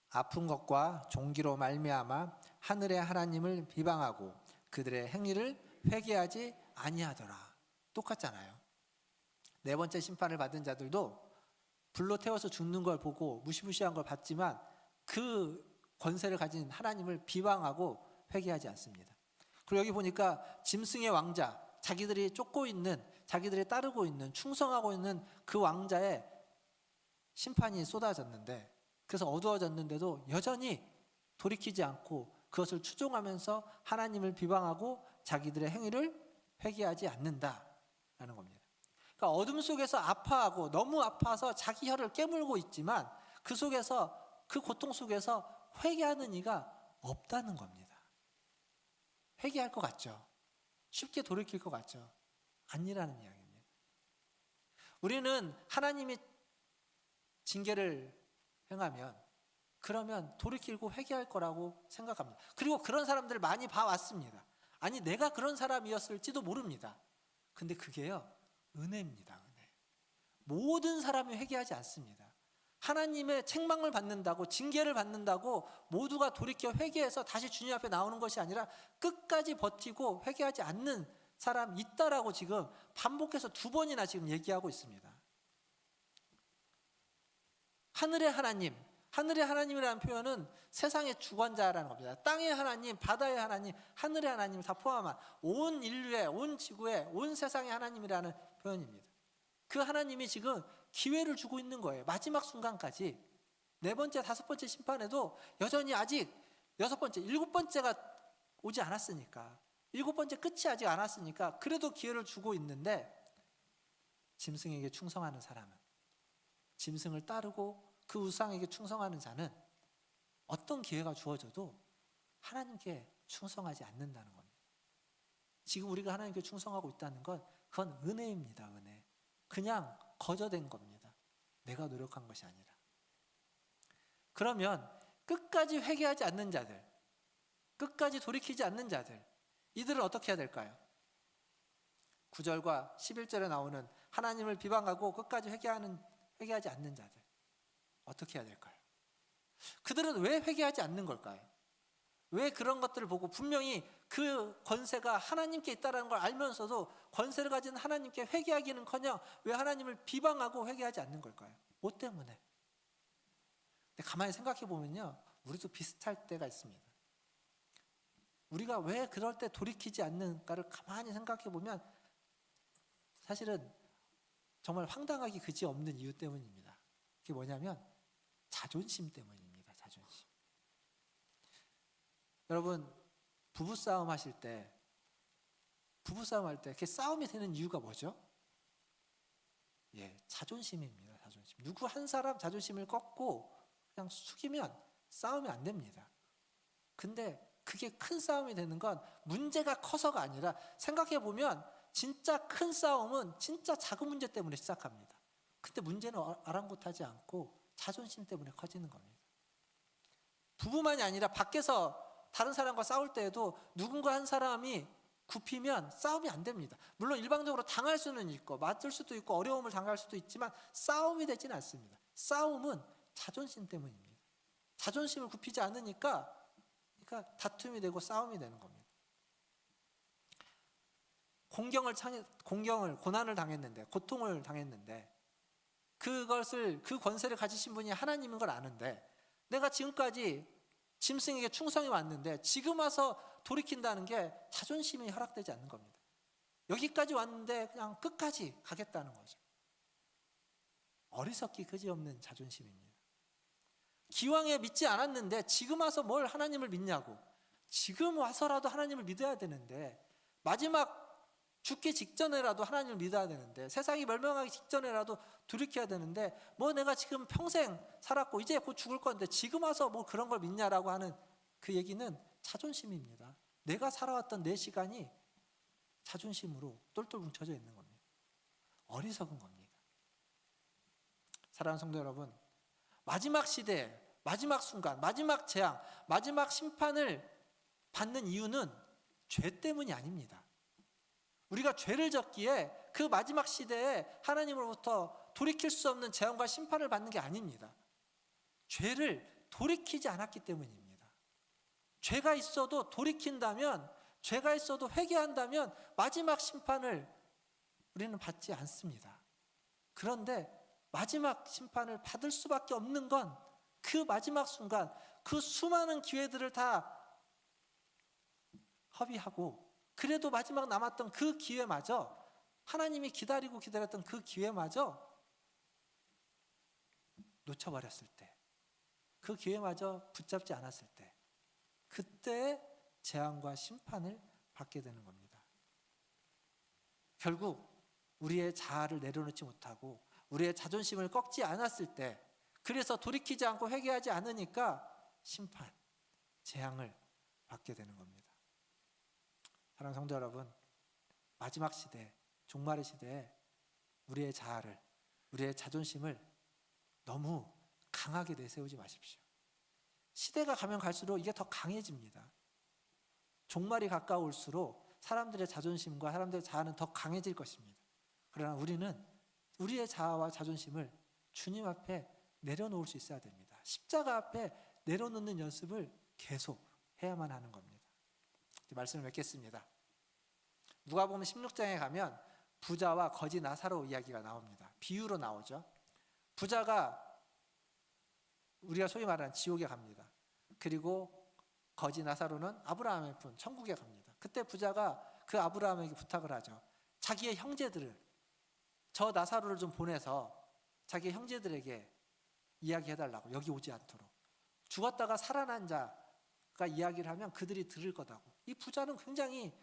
Speaker 3: 아픈 것과 종기로 말미암아 하늘의 하나님을 비방하고 그들의 행위를 회개하지 아니하더라. 똑같잖아요. 4번째 심판을 받은 자들도 불로 태워서 죽는 걸 보고 무시무시한 걸 봤지만 그 권세를 가진 하나님을 비방하고 회개하지 않습니다. 그리고 여기 보니까 짐승의 왕자, 자기들이 쫓고 있는, 자기들이 따르고 있는, 충성하고 있는 그 왕자의 심판이 쏟아졌는데, 그래서 어두워졌는데도 여전히 돌이키지 않고 그것을 추종하면서 하나님을 비방하고 자기들의 행위를 회개하지 않는다라는 겁니다. 그러니까 어둠 속에서 아파하고 너무 아파서 자기 혀를 깨물고 있지만 그 속에서, 그 고통 속에서 회개하는 이가 없다는 겁니다. 회개할 것 같죠? 쉽게 돌이킬 것 같죠? 아니라는 이야기입니다. 우리는 하나님이 징계를 행하면 그러면 돌이키고 회개할 거라고 생각합니다. 그리고 그런 사람들을 많이 봐왔습니다. 아니, 내가 그런 사람이었을지도 모릅니다. 근데 그게요, 은혜입니다. 은혜. 모든 사람이 회개하지 않습니다. 하나님의 책망을 받는다고, 징계를 받는다고 모두가 돌이켜 회개해서 다시 주님 앞에 나오는 것이 아니라 끝까지 버티고 회개하지 않는 사람이 있다라고 지금 반복해서 2번이나 지금 얘기하고 있습니다. 하늘의 하나님, 하늘의 하나님이라는 표현은 세상의 주관자라는 겁니다. 땅의 하나님, 바다의 하나님, 하늘의 하나님을 다 포함한 온 인류의, 온 지구의, 온 세상의 하나님이라는 표현입니다. 그 하나님이 지금 기회를 주고 있는 거예요. 마지막 순간까지. 4번째, 5번째 심판에도 여전히 아직 6번째, 7번째가 오지 않았으니까, 7번째 끝이 아직 안 왔으니까 그래도 기회를 주고 있는데, 짐승에게 충성하는 사람은, 짐승을 따르고 그 우상에게 충성하는 자는 어떤 기회가 주어져도 하나님께 충성하지 않는다는 겁니다. 지금 우리가 하나님께 충성하고 있다는 건 그건 은혜입니다. 은혜. 그냥 거저된 겁니다. 내가 노력한 것이 아니라. 그러면 끝까지 회개하지 않는 자들, 끝까지 돌이키지 않는 자들, 이들은 어떻게 해야 될까요? 9절과 11절에 나오는 하나님을 비방하고 끝까지 회개하지 않는 자들, 어떻게 해야 될까요? 그들은 왜 회개하지 않는 걸까요? 왜 그런 것들을 보고 분명히 그 권세가 하나님께 있다는 걸 알면서도 권세를 가진 하나님께 회개하기는커녕 왜 하나님을 비방하고 회개하지 않는 걸까요? 뭐 때문에? 근데 가만히 생각해 보면요, 우리도 비슷할 때가 있습니다. 우리가 왜 그럴 때 돌이키지 않는가를 가만히 생각해 보면 사실은 정말 황당하기 그지없는 이유 때문입니다. 그게 뭐냐면 자존심 때문입니다. 자존심. 여러분, 부부싸움 하실 때, 부부싸움 할 때, 싸움이 되는 이유가 뭐죠? 예, 자존심입니다. 자존심. 누구 한 사람 자존심을 꺾고 그냥 숙이면 싸움이 안 됩니다. 근데 그게 큰 싸움이 되는 건 문제가 커서가 아니라, 생각해 보면 진짜 큰 싸움은 진짜 작은 문제 때문에 시작합니다. 근데 문제는 아랑곳하지 않고 자존심 때문에 커지는 겁니다. 부부만이 아니라 밖에서 다른 사람과 싸울 때에도 누군가 한 사람이 굽히면 싸움이 안 됩니다. 물론 일방적으로 당할 수는 있고 맞을 수도 있고 어려움을 당할 수도 있지만 싸움이 되지는 않습니다. 싸움은 자존심 때문입니다. 자존심을 굽히지 않으니까 그러니까 다툼이 되고 싸움이 되는 겁니다. 고난을 당했는데, 고통을 당했는데, 그 권세를 가지신 분이 하나님인 걸 아는데, 내가 지금까지 짐승에게 충성이 왔는데 지금 와서 돌이킨다는 게 자존심이 허락되지 않는 겁니다. 여기까지 왔는데 그냥 끝까지 가겠다는 거죠. 어리석기 그지없는 자존심입니다. 기왕에 믿지 않았는데 지금 와서 뭘 하나님을 믿냐고. 지금 와서라도 하나님을 믿어야 되는데, 마지막 죽기 직전에라도 하나님을 믿어야 되는데, 세상이 멸망하기 직전에라도 돌이켜야 되는데, 뭐 내가 지금 평생 살았고 이제 곧 죽을 건데 지금 와서 뭐 그런 걸 믿냐라고 하는 그 얘기는 자존심입니다. 내가 살아왔던 내 시간이 자존심으로 똘똘 뭉쳐져 있는 겁니다. 어리석은 겁니다. 사랑하는 성도 여러분, 마지막 시대, 마지막 순간, 마지막 재앙, 마지막 심판을 받는 이유는 죄 때문이 아닙니다. 우리가 죄를 졌기에 그 마지막 시대에 하나님으로부터 돌이킬 수 없는 재앙과 심판을 받는 게 아닙니다. 죄를 돌이키지 않았기 때문입니다. 죄가 있어도 돌이킨다면, 죄가 있어도 회개한다면 마지막 심판을 우리는 받지 않습니다. 그런데 마지막 심판을 받을 수밖에 없는 건 그 마지막 순간, 그 수많은 기회들을 다 허비하고, 그래도 마지막 남았던 그 기회마저, 하나님이 기다리고 기다렸던 그 기회마저 놓쳐버렸을 때, 그 기회마저 붙잡지 않았을 때, 그때 재앙과 심판을 받게 되는 겁니다. 결국 우리의 자아를 내려놓지 못하고 우리의 자존심을 꺾지 않았을 때, 그래서 돌이키지 않고 회개하지 않으니까 심판, 재앙을 받게 되는 겁니다. 사랑하는 성도 여러분, 마지막 시대, 종말의 시대에 우리의 자아를, 우리의 자존심을 너무 강하게 내세우지 마십시오. 시대가 가면 갈수록 이게 더 강해집니다. 종말이 가까울수록 사람들의 자존심과 사람들의 자아는 더 강해질 것입니다. 그러나 우리는 우리의 자아와 자존심을 주님 앞에 내려놓을 수 있어야 됩니다. 십자가 앞에 내려놓는 연습을 계속 해야만 하는 겁니다. 말씀을 맺겠습니다. 누가복음 16장에 가면 부자와 거지 나사로 이야기가 나옵니다. 비유로 나오죠. 부자가 우리가 소위 말하는 지옥에 갑니다. 그리고 거지 나사로는 아브라함의 품, 천국에 갑니다. 그때 부자가 그 아브라함에게 부탁을 하죠. 자기의 형제들을, 저 나사로를 좀 보내서 자기 형제들에게 이야기해달라고, 여기 오지 않도록. 죽었다가 살아난 자가 이야기를 하면 그들이 들을 거다고. 이 부자는 굉장히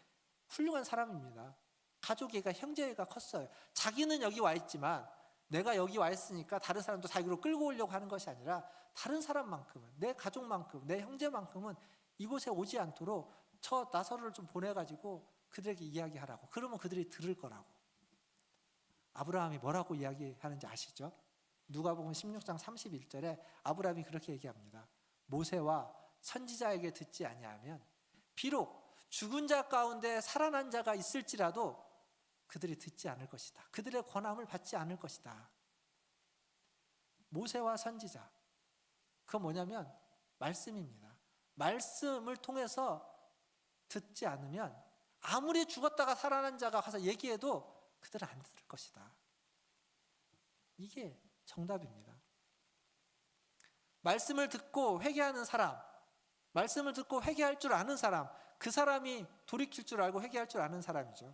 Speaker 3: 훌륭한 사람입니다. 가족애가, 형제애가 컸어요. 자기는 여기 와 있지만 내가 여기 와 있으니까 다른 사람도 자기로 끌고 오려고 하는 것이 아니라 다른 사람만큼은, 내 가족만큼, 내 형제만큼은 이곳에 오지 않도록 저 나사로를 좀 보내가지고 그들에게 이야기하라고. 그러면 그들이 들을 거라고. 아브라함이 뭐라고 이야기하는지 아시죠? 누가복음 16장 31절에 아브라함이 그렇게 얘기합니다. 모세와 선지자에게 듣지 아니하면 비록 죽은 자 가운데 살아난 자가 있을지라도 그들이 듣지 않을 것이다. 그들의 권함을 받지 않을 것이다. 모세와 선지자, 그건 뭐냐면 말씀입니다. 말씀을 통해서 듣지 않으면 아무리 죽었다가 살아난 자가 가서 얘기해도 그들은 안 들을 것이다. 이게 정답입니다. 말씀을 듣고 회개하는 사람, 말씀을 듣고 회개할 줄 아는 사람, 그 사람이 돌이킬 줄 알고 회개할 줄 아는 사람이죠.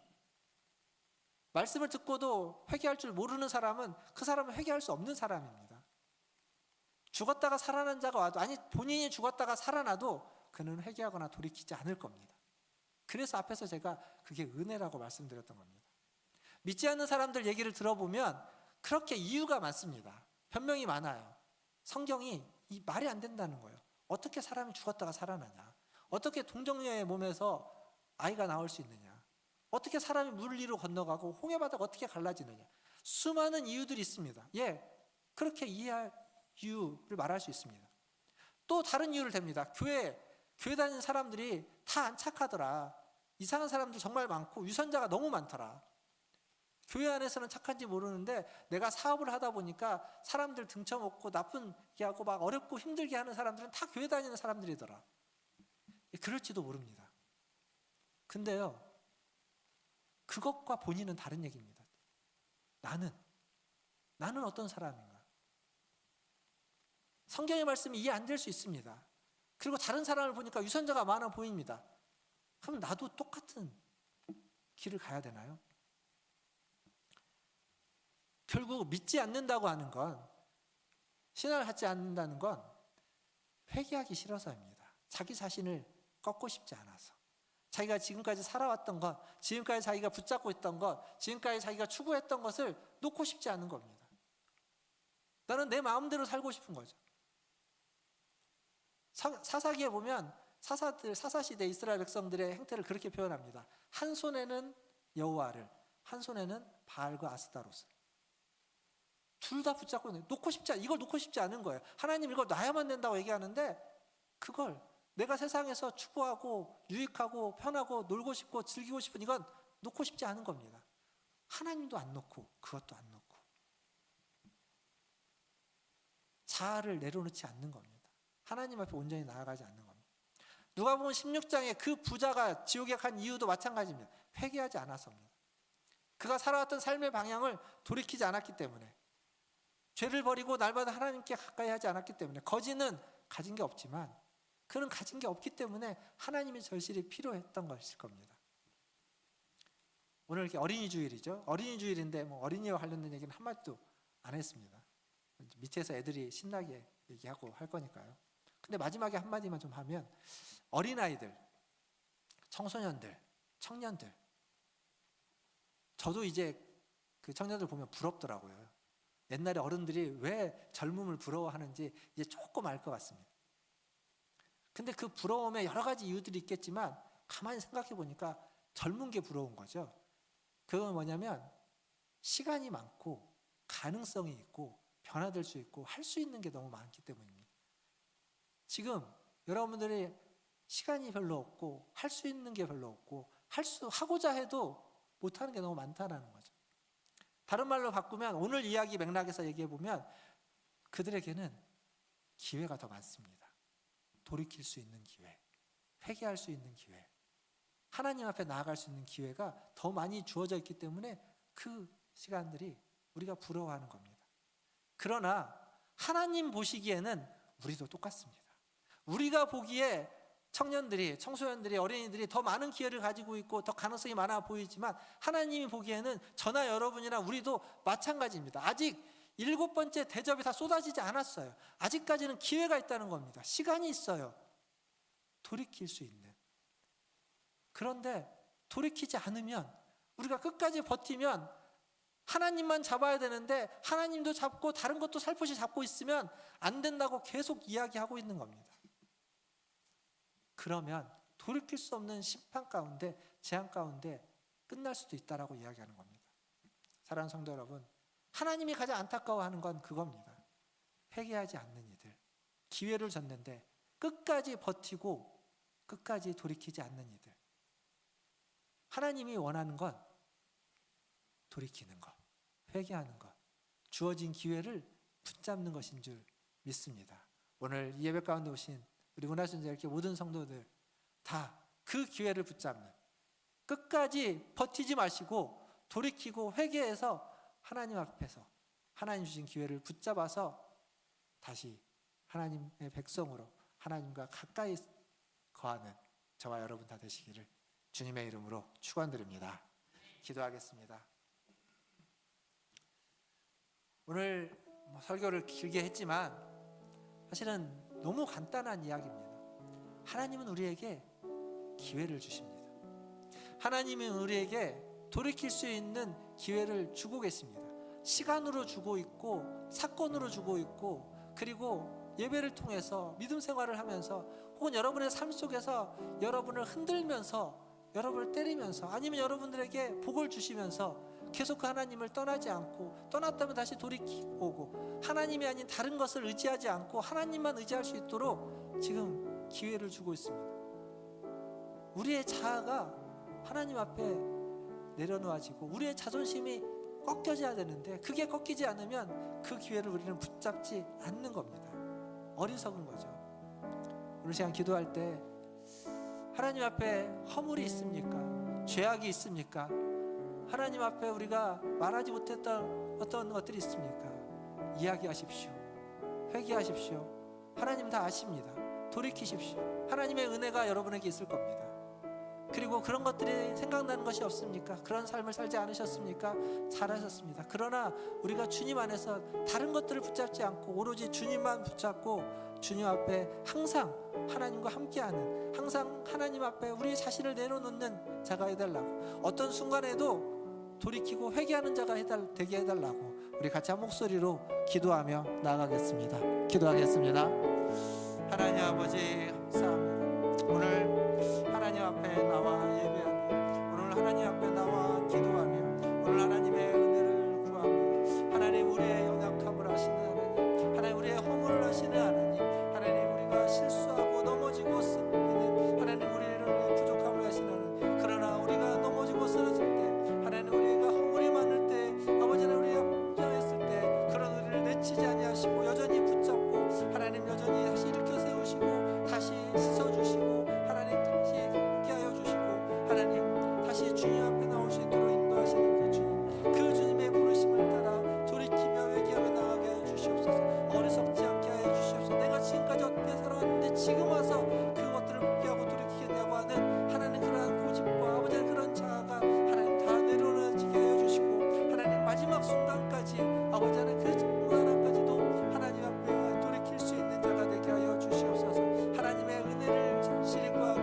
Speaker 3: 말씀을 듣고도 회개할 줄 모르는 사람은 그 사람은 회개할 수 없는 사람입니다. 죽었다가 살아난 자가 와도, 아니 본인이 죽었다가 살아나도 그는 회개하거나 돌이키지 않을 겁니다. 그래서 앞에서 제가 그게 은혜라고 말씀드렸던 겁니다. 믿지 않는 사람들 얘기를 들어보면 그렇게 이유가 많습니다. 변명이 많아요. 성경이 이 말이 안 된다는 거예요. 어떻게 사람이 죽었다가 살아나냐? 어떻게 동정녀의 몸에서 아이가 나올 수 있느냐? 어떻게 사람이 물 위로 건너가고 홍해바다가 어떻게 갈라지느냐? 수많은 이유들이 있습니다. 예, 그렇게 이해할 이유를 말할 수 있습니다. 또 다른 이유를 댑니다. 교회 다니는 사람들이 다 안 착하더라. 이상한 사람들 정말 많고 유선자가 너무 많더라. 교회 안에서는 착한지 모르는데 내가 사업을 하다 보니까 사람들 등쳐먹고 나쁘게 하고 막 어렵고 힘들게 하는 사람들은 다 교회 다니는 사람들이더라. 그럴지도 모릅니다. 근데요, 그것과 본인은 다른 얘기입니다. 나는 어떤 사람인가? 성경의 말씀이 이해 안 될 수 있습니다. 그리고 다른 사람을 보니까 유선자가 많아 보입니다. 그럼 나도 똑같은 길을 가야 되나요? 결국 믿지 않는다고 하는 건, 신앙을 갖지 않는다는 건 회개하기 싫어서입니다. 자기 자신을 꺾고 싶지 않아서. 자기가 지금까지 살아왔던 것, 지금까지 자기가 붙잡고 있던 것, 지금까지 자기가 추구했던 것을 놓고 싶지 않은 겁니다. 나는 내 마음대로 살고 싶은 거죠. 사사기에 보면 사사시대 이스라엘 백성들의 행태를 그렇게 표현합니다. 한 손에는 여호와를, 한 손에는 바알과 아스타롯을. 둘 다 붙잡고 있는, 이걸 놓고 싶지 않은 거예요. 하나님 이걸 놔야만 된다고 얘기하는데, 그걸 내가 세상에서 추구하고 유익하고 편하고 놀고 싶고 즐기고 싶은 이건 놓고 싶지 않은 겁니다. 하나님도 안 놓고 그것도 안 놓고 자아를 내려놓지 않는 겁니다. 하나님 앞에 온전히 나아가지 않는 겁니다. 누가복음 16장에 그 부자가 지옥에 간 이유도 마찬가지입니다. 회개하지 않아서입니다. 그가 살아왔던 삶의 방향을 돌이키지 않았기 때문에, 죄를 버리고 날마다 하나님께 가까이 하지 않았기 때문에. 거지는 가진 게 없지만 그는 가진 게 없기 때문에 하나님의 절실히 필요했던 것일 겁니다. 오늘 이렇게 어린이 주일이죠. 어린이 주일인데 뭐 어린이와 관련된 얘기는 한마디도 안 했습니다. 밑에서 애들이 신나게 얘기하고 할 거니까요. 근데 마지막에 한마디만 좀 하면, 어린아이들, 청소년들, 청년들, 저도 이제 그 청년들 보면 부럽더라고요. 옛날에 어른들이 왜 젊음을 부러워하는지 이제 조금 알 것 같습니다. 근데 그 부러움에 여러 가지 이유들이 있겠지만 가만히 생각해 보니까 젊은 게 부러운 거죠. 그건 뭐냐면 시간이 많고 가능성이 있고 변화될 수 있고 할 수 있는 게 너무 많기 때문입니다. 지금 여러분들이 시간이 별로 없고 할 수 있는 게 별로 없고 하고자 해도 못하는 게 너무 많다는 거죠. 다른 말로 바꾸면, 오늘 이야기 맥락에서 얘기해 보면 그들에게는 기회가 더 많습니다. 돌이킬 수 있는 기회, 회개할 수 있는 기회, 하나님 앞에 나아갈 수 있는 기회가 더 많이 주어져 있기 때문에 그 시간들이 우리가 부러워하는 겁니다. 그러나 하나님 보시기에는 우리도 똑같습니다. 우리가 보기에 청년들이, 청소년들이, 어린이들이 더 많은 기회를 가지고 있고 더 가능성이 많아 보이지만, 하나님이 보기에는 저나 여러분이나 우리도 마찬가지입니다. 아직 7번째 대접이 다 쏟아지지 않았어요. 아직까지는 기회가 있다는 겁니다. 시간이 있어요. 돌이킬 수 있는. 그런데 돌이키지 않으면, 우리가 끝까지 버티면 하나님만 잡아야 되는데 하나님도 잡고 다른 것도 살포시 잡고 있으면 안 된다고 계속 이야기하고 있는 겁니다. 그러면 돌이킬 수 없는 심판 가운데, 재앙 가운데 끝날 수도 있다라고 이야기하는 겁니다. 사랑하는 성도 여러분, 하나님이 가장 안타까워하는 건 그겁니다. 회개하지 않는 이들, 기회를 줬는데 끝까지 버티고 끝까지 돌이키지 않는 이들. 하나님이 원하는 건 돌이키는 것, 회개하는 것, 주어진 기회를 붙잡는 것인 줄 믿습니다. 오늘 이 예배 가운데 오신 우리 문화순자 이렇게 모든 성도들 다 그 기회를 붙잡는, 끝까지 버티지 마시고 돌이키고 회개해서 하나님 앞에서 하나님 주신 기회를 붙잡아서 다시 하나님의 백성으로 하나님과 가까이 거하는 저와 여러분 다 되시기를 주님의 이름으로 축원드립니다. 기도하겠습니다. 오늘 설교를 길게 했지만 사실은 너무 간단한 이야기입니다. 하나님은 우리에게 기회를 주십니다. 하나님은 우리에게 돌이킬 수 있는 기회를 주고 계십니다. 시간으로 주고 있고 사건으로 주고 있고, 그리고 예배를 통해서 믿음 생활을 하면서, 혹은 여러분의 삶 속에서 여러분을 흔들면서, 여러분을 때리면서, 아니면 여러분들에게 복을 주시면서 계속 그 하나님을 떠나지 않고, 떠났다면 다시 돌이키고 오고, 하나님이 아닌 다른 것을 의지하지 않고 하나님만 의지할 수 있도록 지금 기회를 주고 있습니다. 우리의 자아가 하나님 앞에 내려놓아지고 우리의 자존심이 꺾여져야 되는데, 그게 꺾이지 않으면 그 기회를 우리는 붙잡지 않는 겁니다. 어리석은 거죠. 오늘 시간 기도할 때 하나님 앞에 허물이 있습니까? 죄악이 있습니까? 하나님 앞에 우리가 말하지 못했던 어떤 것들이 있습니까? 이야기하십시오. 회개하십시오. 하나님 다 아십니다. 돌이키십시오. 하나님의 은혜가 여러분에게 있을 겁니다. 그리고 그런 것들이 생각나는 것이 없습니까? 그런 삶을 살지 않으셨습니까? 잘하셨습니다. 그러나 우리가 주님 안에서 다른 것들을 붙잡지 않고 오로지 주님만 붙잡고 주님 앞에 항상 하나님과 함께하는, 항상 하나님 앞에 우리 자신을 내려놓는 자가 해달라고, 어떤 순간에도 돌이키고 회개하는 자가 되게 해달라고 우리 같이 한 목소리로 기도하며 나아가겠습니다. 기도하겠습니다. 하나님 아버지 감사합니다. 오늘 하나님 앞에 나와 예배하며, 오늘 하나님 앞에 나와 기도하며, 오늘 하나님의 은혜를 구하며, 하나님 우리의 연약함을 아시는 하나님, 하나님 우리의 허물을 아시는 하나님, 하나님 우리가 실수하고 넘어지고 쓰는 하나님, 우리를 부족함을 아시는 하나님, 그러나 우리가 넘어지고 쓰러질 때, 하나님 우리가 허물이 많을 때, 아버지 하나님 우리가 혼자했을 때 그런 우리를 내치지 아니하시고 여전히 붙잡고, 하나님 여전히 다시 일으켜 세우시고 다시 씻어주시고, 하나님 다시 함께 하여 주시고, 하나님 다시 주님 앞에 나올 수 있도록 인도하시는 그 주님, 그 주님의 부르심을 따라 돌이키며 회개하며 나아가게 하여 주시옵소서. 어리석지 않게 하여 주시옵소서. 내가 지금까지 어떻게 살아왔는데 지금 와서 그것들을 포기하고 돌이키겠냐고 하는 하나님 그러한 고집과 아버지 그런 자아가 하나님 다 내려놓아지게 하여 주시고, 하나님 마지막 순간까지 아버지 하나님 그 순간까지도 하나님 앞에 돌이킬 수 있는 자가 되게 하여 주시옵소서. 하나님의 은혜를 절실히 구하고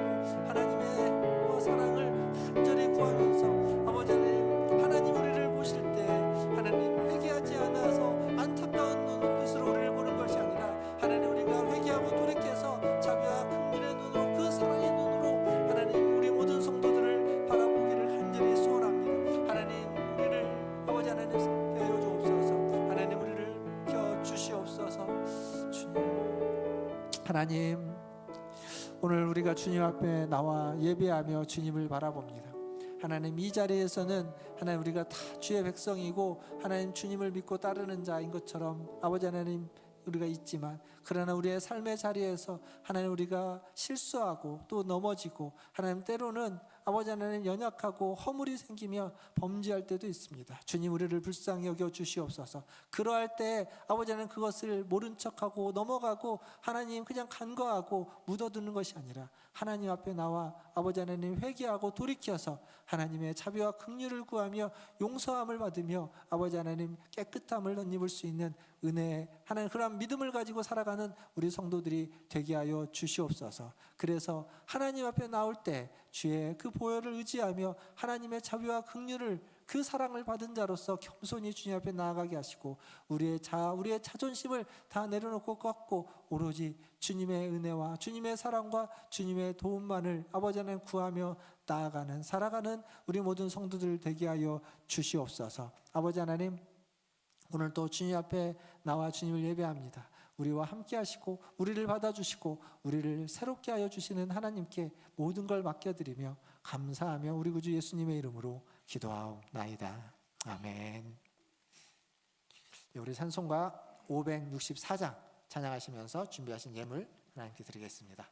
Speaker 3: 하나님의 사랑을 간절히 구하면서 아버지 하나님, 하나님 우리를 보실 때 하나님 회개하지 않아서 안타까운 눈빛으로 우리를 보는 것이 아니라, 하나님 우리가 회개하고 돌이켜서 자비와 긍휼의 눈으로, 그 사랑의 눈으로 하나님 우리 모든 성도들을 바라보기를 간절히 소원합니다. 하나님 우리를 아버지 하나님 배워 주옵소서. 하나님 우리를 켜 주시옵소서. 주님, 하나님 오늘 우리가 주님 앞에 나와 예배하며 주님을 바라봅니다. 하나님 이 자리에서는 하나님 우리가 다 주의 백성이고 하나님 주님을 믿고 따르는 자인 것처럼 아버지 하나님 우리가 있지만, 그러나 우리의 삶의 자리에서 하나님 우리가 실수하고 또 넘어지고, 하나님 때로는 아버지 하나님 연약하고 허물이 생기며 범죄할 때도 있습니다. 주님 우리를 불쌍히 여겨 주시옵소서. 그러할 때 아버지 하나님 그것을 모른 척하고 넘어가고 하나님 그냥 간과하고 묻어두는 것이 아니라, 하나님 앞에 나와 아버지 하나님 회개하고 돌이켜서 하나님의 자비와 긍휼을 구하며 용서함을 받으며 아버지 하나님 깨끗함을 덧입을 수 있는 은혜, 하나님 그러한 믿음을 가지고 살아가는 우리 성도들이 되게 하여 주시옵소서. 그래서 하나님 앞에 나올 때 주의 그 보혈을 의지하며 하나님의 자비와 긍휼을, 그 사랑을 받은 자로서 겸손히 주님 앞에 나아가게 하시고, 우리의 자존심을 다 내려놓고 꺾고 오로지 주님의 은혜와 주님의 사랑과 주님의 도움만을 아버지 하나님 구하며 나아가는, 살아가는 우리 모든 성도들 되게 하여 주시옵소서. 아버지 하나님 오늘 또 주님 앞에 나와 주님을 예배합니다. 우리와 함께 하시고 우리를 받아주시고 우리를 새롭게 하여 주시는 하나님께 모든 걸 맡겨드리며 감사하며 우리 구주 예수님의 이름으로 기도하옵나이다. 아멘. 우리 찬송가 564장 찬양하시면서 준비하신 예물 하나님께 드리겠습니다.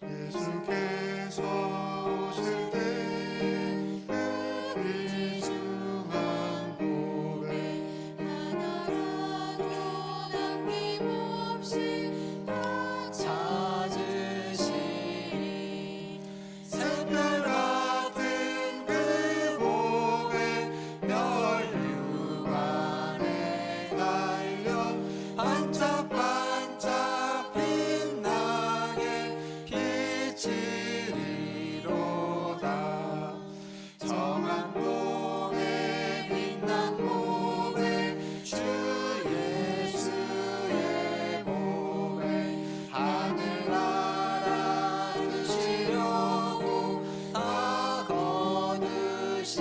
Speaker 1: 예수께서 오실 때 그 귀중한 고백
Speaker 2: 하나라도 남김없이 다
Speaker 3: 찾으시리.
Speaker 1: 샛별 같은 그 고백 멸류관에 달려 반짝반짝 빛나게 비치리로다. 정한 몸에 빛난 몸에 주 예수의 몸에 하늘나라 드시려고 다 거두시리.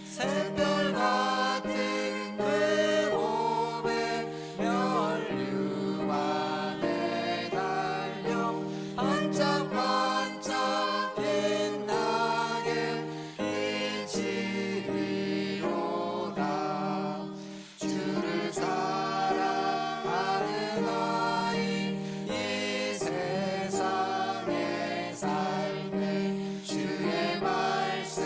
Speaker 1: 샛별 같은 그 몸에 멸류관에 달려 반짝반짝 빛나게 비치리로다. 주를 사랑하는 아이 이 세상에 살 때 주의 말씀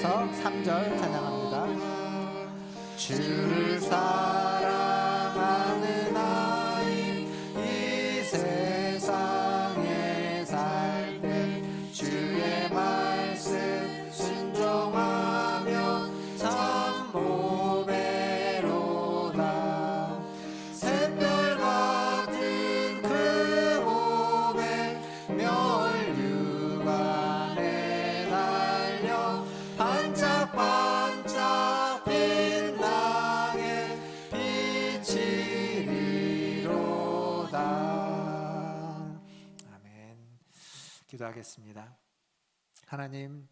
Speaker 3: 이어서 3절 찬양합니다. 주를 사랑하는 아이 이 세상에 살 때 주의 말씀 순종하며 참 보배로다. 샛별 같은 그 보배 멸류관에 달려 반짝반짝 빛나게 비치리로다. 아멘. 기도하겠습니다. 하나님,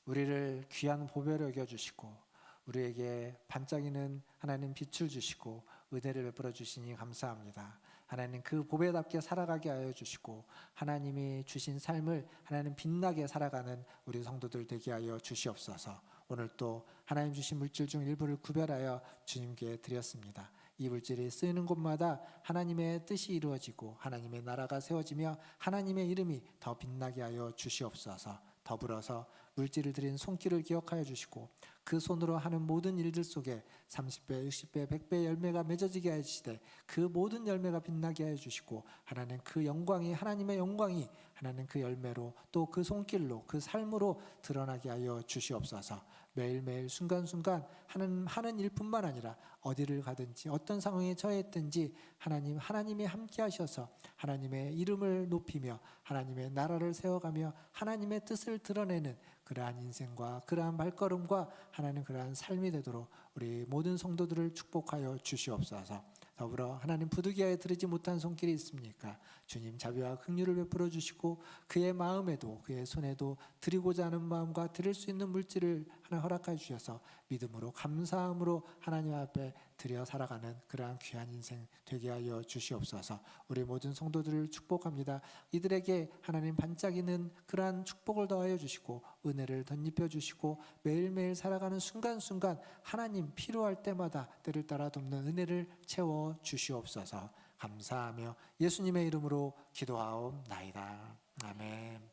Speaker 3: 우리를 귀한 보배로 여겨주시고 우리에게 반짝이는 하나님 빛을 주시고 은혜를 베풀어 주시니 감사합니다. 하나님, 그 보배답게 살아가게 하여 주시고 하나님이 주신 삶을 하나님 빛나게 살아가는 우리 성도들 되게 하여 주시옵소서. 오늘 또 하나님 주신 물질 중 일부를 구별하여 주님께 드렸습니다. 이 물질이 쓰이는 곳마다 하나님의 뜻이 이루어지고 하나님의 나라가 세워지며 하나님의 이름이 더 빛나게 하여 주시옵소서. 더불어서 물질을 드린 손길을 기억하여 주시고 그 손으로 하는 모든 일들 속에 30배, 60배, 100배 열매가 맺어지게 하여 주시되 그 모든 열매가 빛나게 하여 주시고 하나님 그 영광이 하나님의 영광이 하나님 그 열매로 또 그 손길로 그 삶으로 드러나게 하여 주시옵소서. 매일매일 순간순간 하는 일뿐만 아니라 어디를 가든지 어떤 상황에 처했든지 하나님이 함께 하셔서 하나님의 이름을 높이며 하나님의 나라를 세워가며 하나님의 뜻을 드러내는 그러한 인생과 그러한 발걸음과 하나님 그러한 삶이 되도록 우리 모든 성도들을 축복하여 주시옵소서. 더불어 하나님 부득이하여 드리지 못한 손길이 있습니까? 주님 자비와 긍휼을 베풀어 주시고 그의 마음에도 그의 손에도 드리고자 하는 마음과 드릴 수 있는 물질을 하나 허락하여 주셔서 믿음으로 감사함으로 하나님 앞에 드려 살아가는 그러한 귀한 인생 되게 하여 주시옵소서. 우리 모든 성도들을 축복합니다. 이들에게 하나님 반짝이는 그러한 축복을 더하여 주시고 은혜를 덧입혀 주시고 매일매일 살아가는 순간순간 하나님 필요할 때마다 때를 따라 돕는 은혜를 채워 주시옵소서. 감사하며 예수님의 이름으로 기도하옵나이다. 아멘.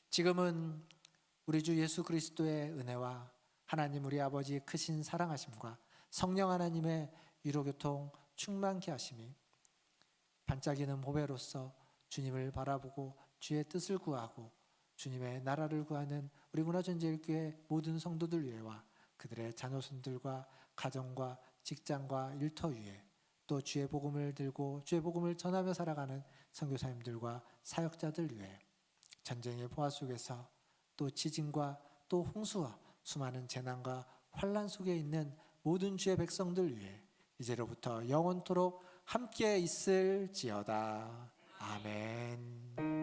Speaker 3: 지금은 우리 주 예수 그리스도의 은혜와 하나님 우리 아버지의 크신 사랑하심과 성령 하나님의 위로교통 충만케 하심이 반짝이는 보배로서 주님을 바라보고 주의 뜻을 구하고 주님의 나라를 구하는 우리 문화전제일교회 모든 성도들 위에와 그들의 자녀손들과 가정과 직장과 일터 위에 또 주의 복음을 들고 주의 복음을 전하며 살아가는 선교사님들과 사역자들 위해 전쟁의 포화 속에서 또 지진과 또 홍수와 수많은 재난과 환난 속에 있는 모든 주의 백성들 위해 이제로부터 영원토록 함께 있을지어다. 아멘.